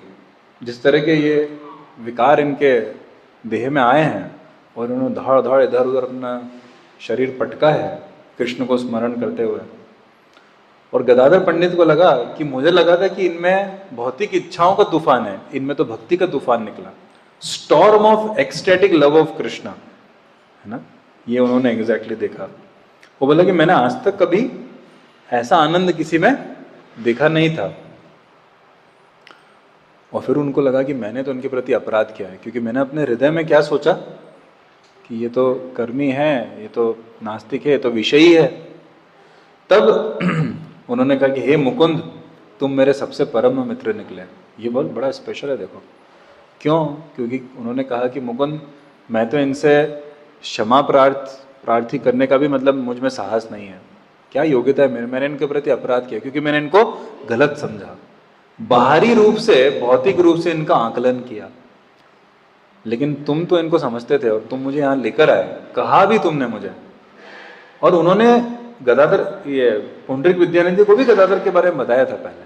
S1: जिस तरह के ये विकार इनके देह में आए हैं। और उन्होंने धाड़ धाड़ इधर उधर अपना शरीर पटका है कृष्ण को स्मरण करते हुए। और गदाधर पंडित को लगा कि मुझे लगा था कि इनमें भौतिक इच्छाओं का तूफान है, इनमें तो भक्ति का तूफान निकला। Storm of ecstatic love of Krishna, है ना, ये उन्होंने एग्जैक्टली देखा। वो बोला कि मैंने आज तक कभी ऐसा आनंद किसी में देखा नहीं था। और फिर उनको लगा कि मैंने तो उनके प्रति अपराध किया है, क्योंकि मैंने अपने हृदय में क्या सोचा कि ये तो कर्मी है, ये तो नास्तिक है, ये तो विषयी है। तब उन्होंने कहा कि हे मुकुंद, तुम मेरे सबसे परम मित्र निकले। ये बहुत बड़ा स्पेशल है, देखो क्यों। क्योंकि उन्होंने कहा कि मुकुंद, मैं तो इनसे क्षमा प्रार्थी करने का भी मतलब मुझ में साहस नहीं है। क्या योग्यता है, मैंने इनके प्रति अपराध किया क्योंकि मैंने इनको गलत समझा, बाहरी रूप से, भौतिक रूप से इनका आकलन किया। लेकिन तुम तो इनको समझते थे और तुम मुझे यहाँ लेकर आए, कहा भी तुमने मुझे। और उन्होंने गदाधर, ये पुंडरीक विद्यानिधि को भी गदाधर के बारे में बताया था पहले,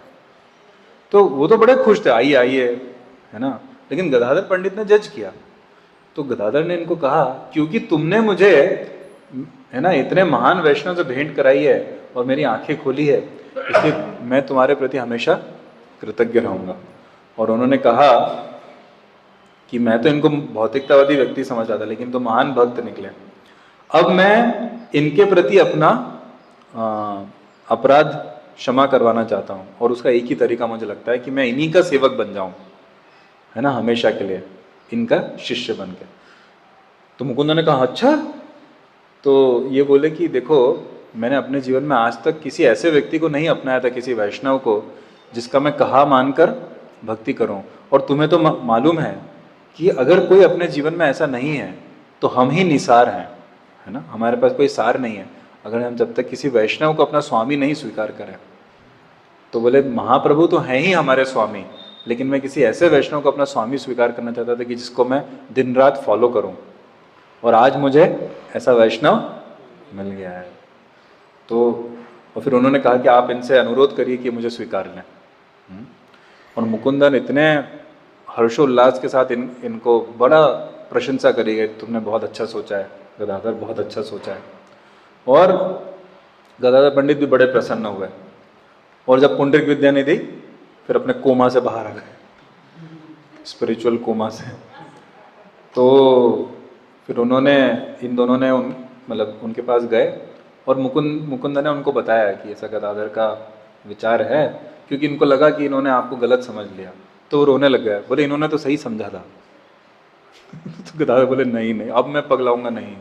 S1: तो वो तो बड़े खुश थे, आइए आइए, है ना। लेकिन गदाधर पंडित ने जज किया। तो गदाधर ने इनको कहा, क्योंकि तुमने मुझे, है ना, इतने महान वैष्णव से भेंट कराई है और मेरी आंखें खोली है, इसलिए मैं तुम्हारे प्रति हमेशा कृतज्ञ रहूंगा। और उन्होंने कहा कि मैं तो इनको भौतिकतावादी व्यक्ति समझा था, लेकिन तो महान भक्त निकले। अब मैं इनके प्रति अपना अपराध क्षमा करवाना चाहता हूँ, और उसका एक ही तरीका मुझे लगता है कि मैं इन्हीं का सेवक बन जाऊं, है ना, हमेशा के लिए इनका शिष्य बन के। तो मुकुंद ने कहा अच्छा। तो ये बोले कि देखो, मैंने अपने जीवन में आज तक किसी ऐसे व्यक्ति को नहीं अपनाया था, किसी वैष्णव को, जिसका मैं कहा मानकर भक्ति करूं। और तुम्हें तो मालूम है कि अगर कोई अपने जीवन में ऐसा नहीं है तो हम ही निसार हैं, है ना, हमारे पास कोई सार नहीं है। अगर हम जब तक किसी वैष्णव को अपना स्वामी नहीं स्वीकार करें, तो बोले महाप्रभु तो हैं ही हमारे स्वामी, लेकिन मैं किसी ऐसे वैष्णव को अपना स्वामी स्वीकार करना चाहता था कि जिसको मैं दिन रात फॉलो करूं, और आज मुझे ऐसा वैष्णव मिल गया है। तो और फिर उन्होंने कहा कि आप इनसे अनुरोध करिए कि मुझे स्वीकार लें। और मुकुंदन इतने हर्षोल्लास के साथ इनको बड़ा प्रशंसा करी गई, तुमने बहुत अच्छा सोचा है गदाधर, बहुत अच्छा सोचा है। और गदाधर पंडित भी बड़े प्रसन्न हुए। और जब पुंडरीक विद्यानिधि फिर अपने कोमा से बाहर आ गए, स्पिरिचुअल कोमा से, तो फिर उन्होंने इन दोनों ने मतलब उनके पास गए और मुकुंद ने उनको बताया कि ऐसा गदाधर का विचार है, क्योंकि इनको लगा कि इन्होंने आपको गलत समझ लिया। तो वो रोने लग गए, बोले इन्होंने तो सही समझा था। तो गदाधर बोले नहीं नहीं, अब मैं पगलाऊंगा नहीं,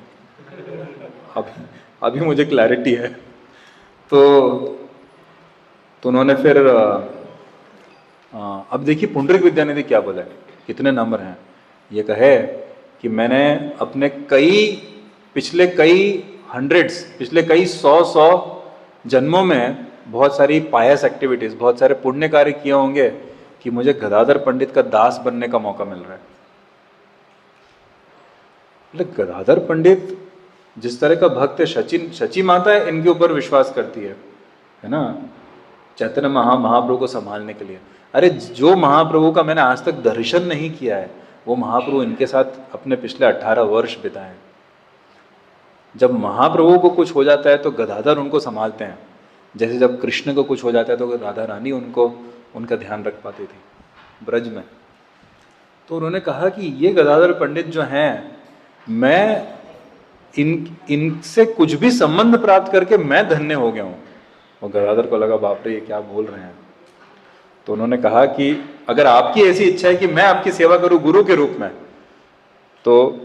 S1: अभी मुझे क्लैरिटी है। तो उन्होंने फिर अब देखिए पुंडरीक विद्यानिधि क्या बोला, कितने नंबर हैं। ये कहे कि मैंने अपने पिछले कई सौ जन्मों में बहुत सारी पायस एक्टिविटीज, बहुत सारे पुण्य कार्य किए होंगे कि मुझे गदाधर पंडित का दास बनने का मौका मिल रहा है। गदाधर पंडित जिस तरह का भक्त है, शची माता है इनके ऊपर विश्वास करती है ना, चैतन्य महाप्रभु को संभालने के लिए। अरे जो महाप्रभु का मैंने आज तक दर्शन नहीं किया है, वो महाप्रभु इनके साथ अपने पिछले 18 वर्ष बिताए। जब महाप्रभु को कुछ हो जाता है तो गदाधर उनको संभालते हैं, जैसे जब कृष्ण को कुछ हो जाता है तो राधा रानी उनका ध्यान रख पाती थी ब्रज में। तो उन्होंने कहा कि ये गदाधर पंडित जो हैं, मैं इनसे कुछ भी संबंध प्राप्त करके मैं धन्य हो गया हूँ। और गदाधर को लगा बाप रे ये क्या बोल रहे हैं। तो उन्होंने कहा कि अगर आपकी ऐसी इच्छा है कि मैं आपकी सेवा करूं गुरु के रूप में, तो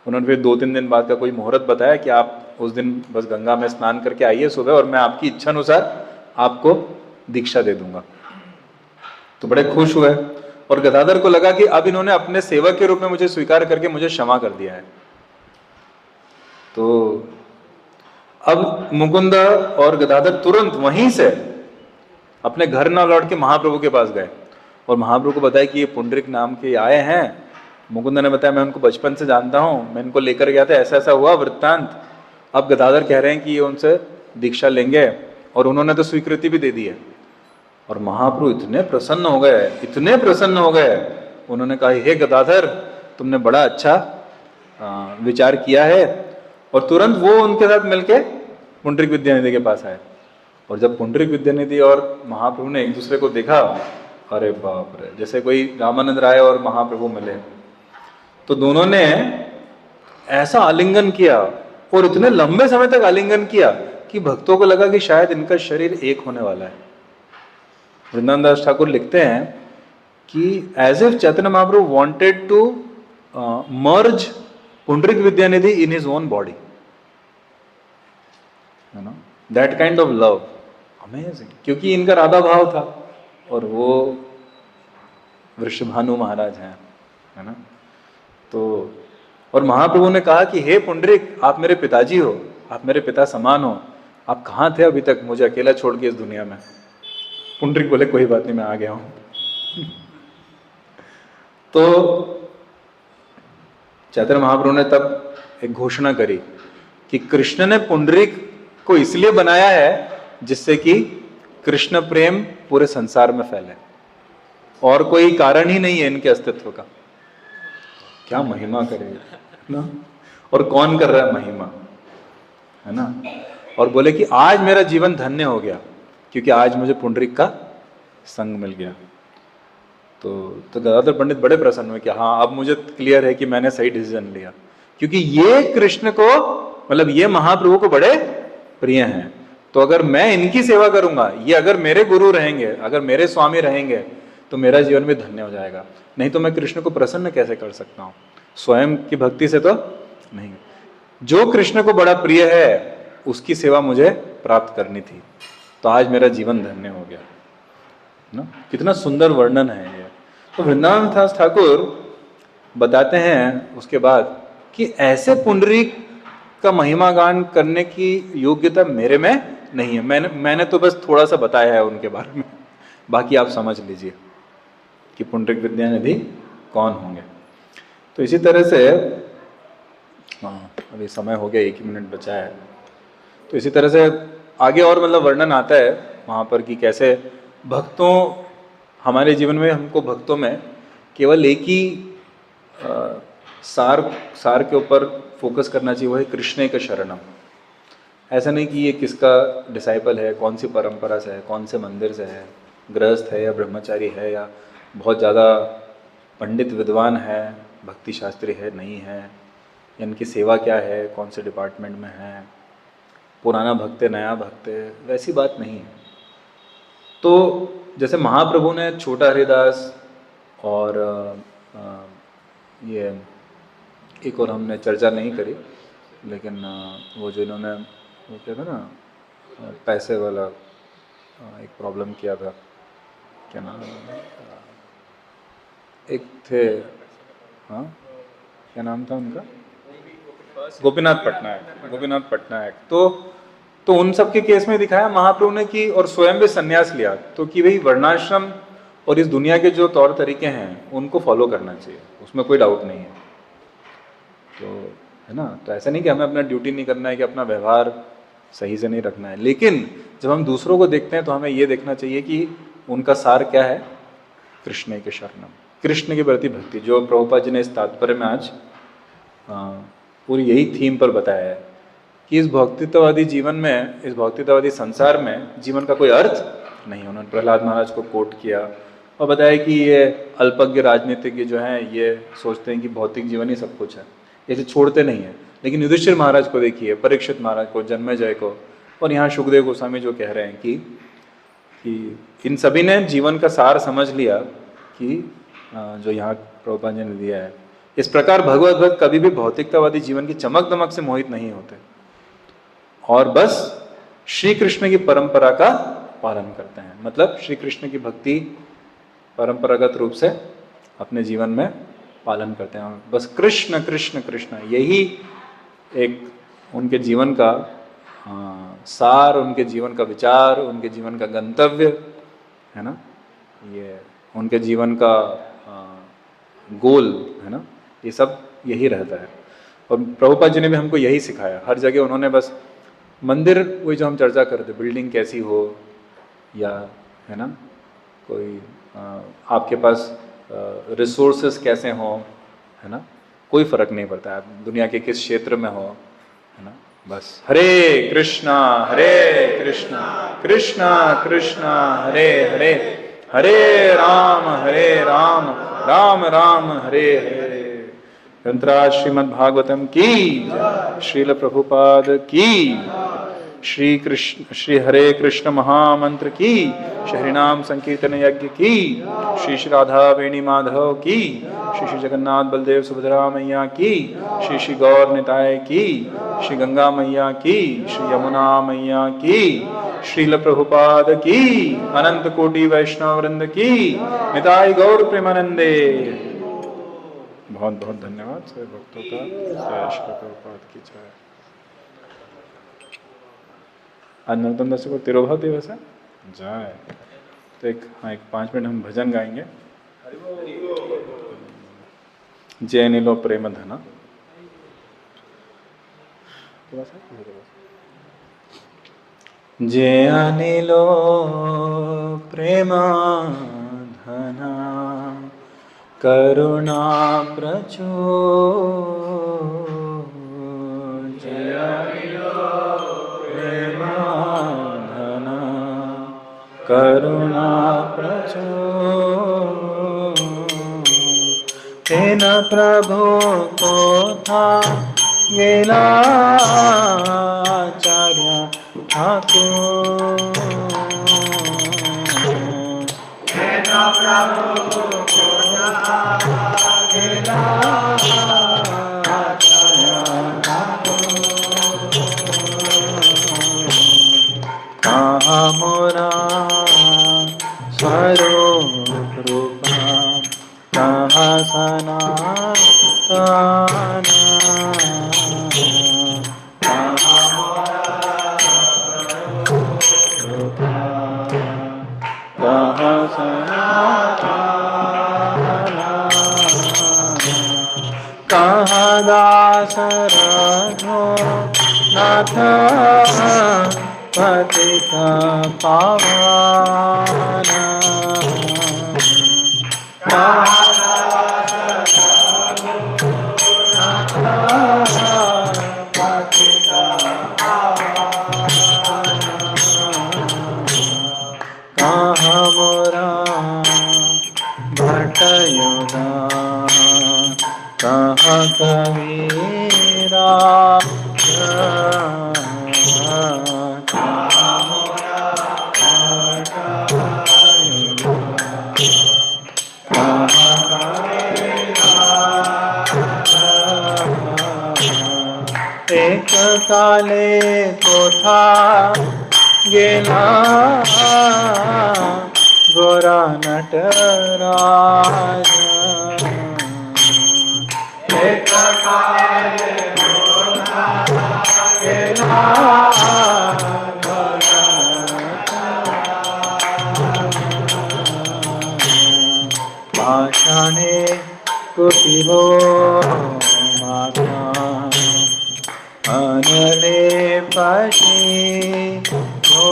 S1: उन्होंने फिर 2-3 दिन बाद का कोई मुहूर्त बताया कि आप उस दिन बस गंगा में स्नान करके आइए सुबह, और मैं आपकी इच्छा अनुसार आपको दीक्षा दे दूंगा। तो बड़े खुश हुए और गदाधर को लगा कि अब इन्होंने अपने सेवक के रूप में मुझे स्वीकार करके मुझे क्षमा कर दिया है। तो अब मुकुंद और गदाधर तुरंत वहीं से अपने घर ना लौट के महाप्रभु के पास गए और महाप्रभु को बताया कि ये पुंडरीक नाम के आए हैं। मुकुंद ने बताया मैं उनको बचपन से जानता हूँ, मैं इनको लेकर गया था, ऐसा ऐसा हुआ वृत्तांत। अब गदाधर कह रहे हैं कि ये उनसे दीक्षा लेंगे, और उन्होंने तो स्वीकृति भी दे दी है। और महाप्रभु इतने प्रसन्न हो गए, उन्होंने कहा हे गदाधर तुमने बड़ा अच्छा विचार किया है। और तुरंत वो उनके साथ मिलके पुंडरीक विद्यानिधि के पास आए। और जब पुंडरीक विद्यानिधि और महाप्रभु ने एक दूसरे को देखा, अरे बाप रे, जैसे कोई रामानंद राय और महाप्रभु मिले। तो दोनों ने ऐसा आलिंगन किया और इतने लंबे समय तक आलिंगन किया कि भक्तों को लगा कि शायद इनका शरीर एक होने वाला है। वृंदावन दास ठाकुर लिखते हैं कि as if Chaitanya Mahaprabhu wanted to merge Pundarik Vidyanidhi in his own body, you know, that kind of love, amazing. क्योंकि इनका राधा भाव था और वो वृषभानु महाराज हैं, है ना। तो और महाप्रभु ने कहा कि हे पुंडरीक आप मेरे पिताजी हो, आप मेरे पिता समान हो, आप कहाँ थे अभी तक मुझे अकेला छोड़ के इस दुनिया में। पुंडरीक बोले कोई बात नहीं, मैं आ गया हूं। तो चैतन्य महाप्रभु ने तब एक घोषणा करी कि कृष्ण ने पुंडरीक को इसलिए बनाया है जिससे कि कृष्ण प्रेम पूरे संसार में फैले, और कोई कारण ही नहीं है इनके अस्तित्व का। क्या महिमा करेगा ना, और कौन कर रहा है महिमा, है ना। और बोले कि आज मेरा जीवन धन्य हो गया क्योंकि आज मुझे पुंडरीक का संग मिल गया। तो गदाधर पंडित बड़े प्रसन्न हुए कि हाँ अब मुझे क्लियर है कि मैंने सही डिसीजन लिया, क्योंकि ये कृष्ण को मतलब ये महाप्रभु को बड़े प्रिय हैं। तो अगर मैं इनकी सेवा करूंगा, ये अगर मेरे गुरु रहेंगे, अगर मेरे स्वामी रहेंगे, तो मेरा जीवन भी धन्य हो जाएगा। नहीं तो मैं कृष्ण को प्रसन्न कैसे कर सकता हूँ, स्वयं की भक्ति से तो नहीं। जो कृष्ण को बड़ा प्रिय है उसकी सेवा मुझे प्राप्त करनी थी, तो आज मेरा जीवन धन्य हो गया ना। कितना सुंदर वर्णन है ये। तो वृंदावन दास ठाकुर बताते हैं उसके बाद कि ऐसे पुंडरीक का महिमा गान करने की योग्यता मेरे में नहीं है। मैंने तो बस थोड़ा सा बताया है उनके बारे में, बाकी आप समझ लीजिए कि पुंडरीक विद्यानिधि कौन होंगे। तो इसी तरह से अभी समय हो गया, 1 ही मिनट बचा है। तो इसी तरह से आगे और मतलब वर्णन आता है वहाँ पर कि कैसे भक्तों, हमारे जीवन में हमको भक्तों में केवल एक ही सार के ऊपर फोकस करना चाहिए, वो है कृष्ण के शरणम। ऐसा नहीं कि ये किसका डिसाइपल है, कौन सी परंपरा से है, कौन से मंदिर से है, गृहस्थ है या ब्रह्मचारी है, या बहुत ज़्यादा पंडित विद्वान है, भक्ति शास्त्री है नहीं है, या इनकी सेवा क्या है, कौन से डिपार्टमेंट में है, पुराना भक्त है नया भक्त है, वैसी बात नहीं है। तो जैसे महाप्रभु ने छोटा हरिदास और ये एक और हमने चर्चा नहीं करी, लेकिन वो जो इन्होंने वो क्या था ना, पैसे वाला एक प्रॉब्लम किया था, क्या नाम एक थे, हाँ क्या नाम था उनका, गोपीनाथ पटनायक। तो उन सब के केस में दिखाया महाप्रभु ने कि, और स्वयं भी संन्यास लिया, तो कि भाई वर्णाश्रम और इस दुनिया के जो तौर तरीके हैं उनको फॉलो करना चाहिए, उसमें कोई डाउट नहीं है। तो है ना, तो ऐसा नहीं कि हमें अपना ड्यूटी नहीं करना है, कि अपना व्यवहार सही से नहीं रखना है, लेकिन जब हम दूसरों को देखते हैं तो हमें ये देखना चाहिए कि उनका सार क्या है, कृष्ण के शरणम, कृष्ण के प्रति भक्ति। जो प्रभुपाद जी ने इस तात्पर्य में आज पूरी यही थीम पर बताया है कि इस भौतिकतावादी जीवन में, इस भौतिकतावादी संसार में जीवन का कोई अर्थ नहीं। उन्होंने प्रहलाद महाराज को कोट किया और बताया कि ये अल्पज्ञ राजनीतिज्ञ जो हैं ये सोचते हैं कि भौतिक जीवन ही सब कुछ है, इसे छोड़ते नहीं है। लेकिन युधिष्ठिर महाराज को देखिए, परीक्षित महाराज को, जन्मेजय को, और यहाँ सुखदेव गोस्वामी जो कह रहे हैं कि इन सभी ने जीवन का सार समझ लिया कि जो यहाँ प्रभुपाद जी ने दिया है। इस प्रकार भगवत भक्त कभी भी भौतिकतावादी जीवन की चमक दमक से मोहित नहीं होते और बस श्री कृष्ण की परंपरा का पालन करते हैं। मतलब श्री कृष्ण की भक्ति परंपरागत रूप से अपने जीवन में पालन करते हैं। बस कृष्ण कृष्ण कृष्ण, यही एक उनके जीवन का सार, उनके जीवन का विचार, उनके जीवन का गंतव्य है ना, ये उनके जीवन का गोल है ना, ये सब यही रहता है। और प्रभुपाद जी ने भी हमको यही सिखाया। हर जगह उन्होंने बस मंदिर, वही जो हम चर्चा करते, बिल्डिंग कैसी हो, या है ना कोई आपके पास रिसोर्सेस कैसे हो, है ना, कोई फर्क नहीं पड़ता है दुनिया के किस क्षेत्र में हो, है ना, बस हरे कृष्णा कृष्णा कृष्णा हरे हरे, हरे राम राम राम हरे हरे। ग्रंथराज श्रीमद् भागवतम की जय, श्रील प्रभुपाद की, श्री हरे कृष्ण महामंत्र की, श्री नाम संकीर्तन यज्ञ की, श्री राधा वेणी माधव की, श्री जगन्नाथ बलदेव सुभद्रा मैया की, श्री गौर निताय की, श्री गंगा मैया की, श्री यमुना मैया की, श्रील प्रभुपाद की, अनंत कोटि वैष्णव वृंद की, निताय गौर प्रेमानंदे। बहुत बहुत धन्यवाद सभी भक्तों का। जय श्री प्रभुपाद की जय। आज नरोत्तम दास को तिरुभाव दिवस है, जय। तो एक 5 मिनट हम भजन गाएंगे। जय नीलो प्रेम धना, जय अनिलो प्रेम धना, करुणा प्रचो, जय अनिलो प्रेम धना, करुणा प्रचो, तेन प्रभु को था गेला आचार्य ठाकुर, तेन प्रभु को था गेला आचार्य ठाकुर, कहा मोरा स्वरूप रूपा, कहा सनातन, शरणो नाथ पतित पावन कहाँ मोरा भटयुगा कहाँ कबीरा एक काले कोठा गेला गोरा नटराज एक काले कोठा गेला गोरा नटराज पाषाणे कुटिलो माता अनले पशी हो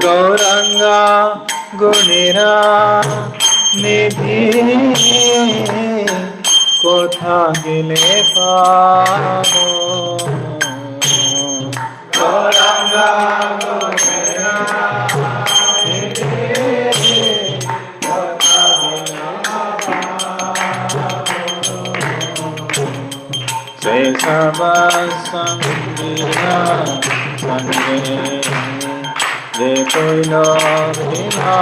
S1: गौरंगा गुणिरा निधि कोठा गिले पारो गौरंगा गुणिरा निधि कोठा गिले पारो से सब संगीना संगे जे कोई लोभिना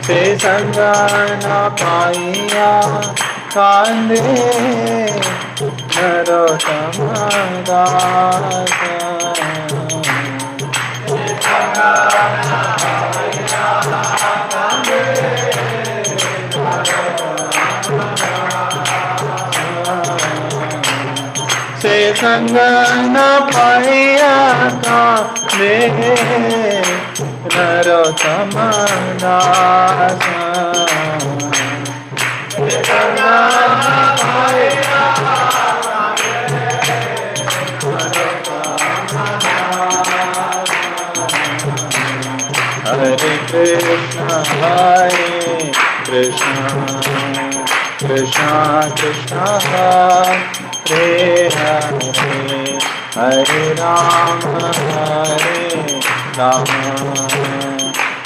S1: से संग न पाइया कांदे नरोत्तम दास से संग न पाइया कांदे नरोत्तम दास Hare Krishna Krishna Krishna Hare Hare Hare Rama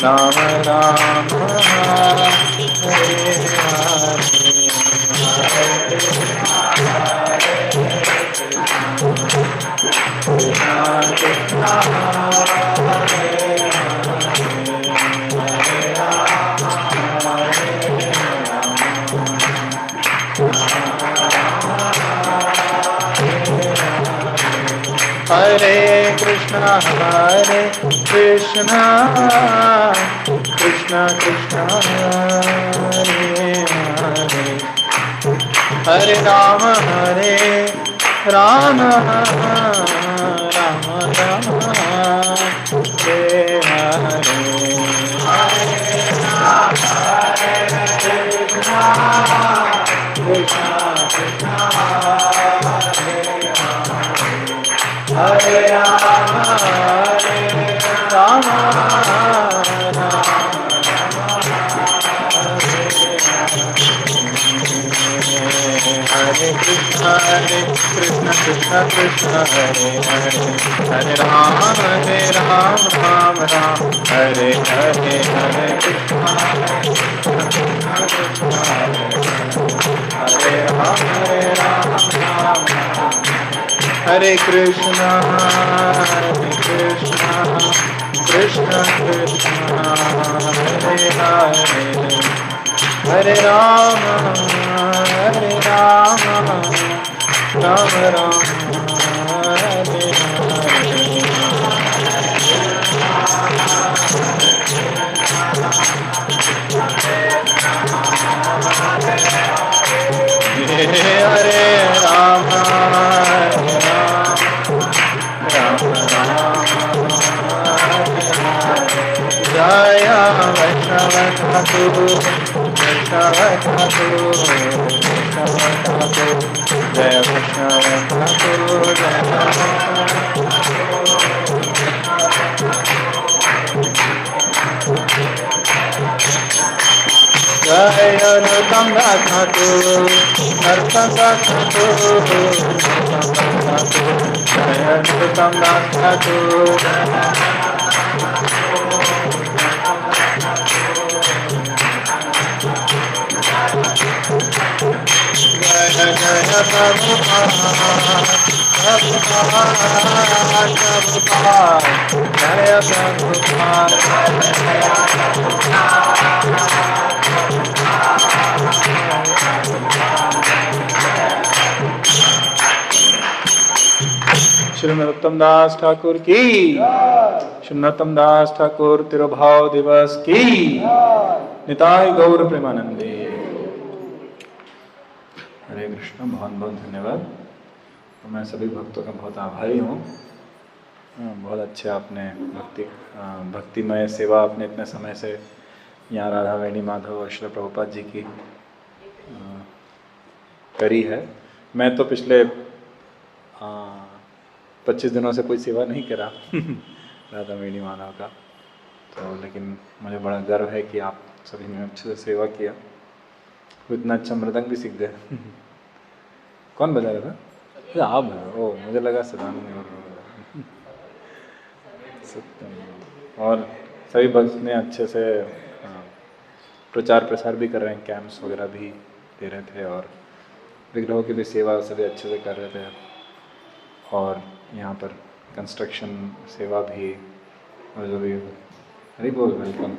S1: Rama Rama Hare Hare Krishna Krishna Krishna Hare Hare Hare Rama Rama Rama Hare Hare Hare Rama Rama Hare Krishna Krishna Krishna Hare Hare Hare Rama Rama Rama Hare Hare Hare Krishna Hare Rama Hare Krishna Krishna Krishna Hare Hare Hare Rama Rama Rama Hare Hare Thakur वैष्णव ठाकुर जय वैष्णव ठाकुर जय अनुतम दास ठाकुर नरतम दास ठाकुर जय अनुतम दास ठाकुर जय जय प्रभुपाद जय प्रभुपाद श्री नरोत्तम दास ठाकुर की श्री नरोत्तम दास ठाकुर तिरुभाव दिवस की निताय गौर प्रेमानंदे। हरे कृष्ण। बहुत बहुत धन्यवाद। तो मैं सभी भक्तों का बहुत आभारी हूँ। बहुत अच्छे आपने भक्तिमय सेवा आपने इतने समय से यहाँ राधा वेणी माधव और श्री प्रभुपाद जी की करी है। मैं तो पिछले 25 दिनों से कोई सेवा नहीं करा राधा वेणी माधव का, तो लेकिन मुझे बड़ा गर्व है कि आप सभी ने अच्छे से सेवा किया। वो इतना अच्छा मृदंग भी सीख गए। कौन बजा रहा था? आप बजा। ओ मुझे लगा सदानंद। सत्यम। और सभी भक्त ने अच्छे से प्रचार प्रसार भी कर रहे हैं, कैंप्स वगैरह भी दे रहे थे और विग्रहों की भी सेवा सभी अच्छे से कर रहे थे। और यहाँ पर कंस्ट्रक्शन सेवा भी और जो भी हरी बोल वेलकम।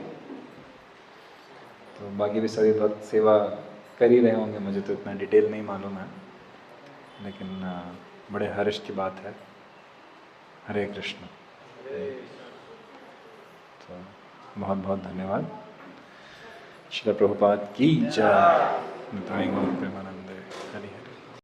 S1: तो बाकी भी सभी भक्त सेवा कर ही रहे होंगे, मुझे तो इतना डिटेल नहीं मालूम है, लेकिन बड़े हर्ष की बात है। हरे कृष्ण। तो बहुत बहुत धन्यवाद। श्री प्रभुपाद की जय।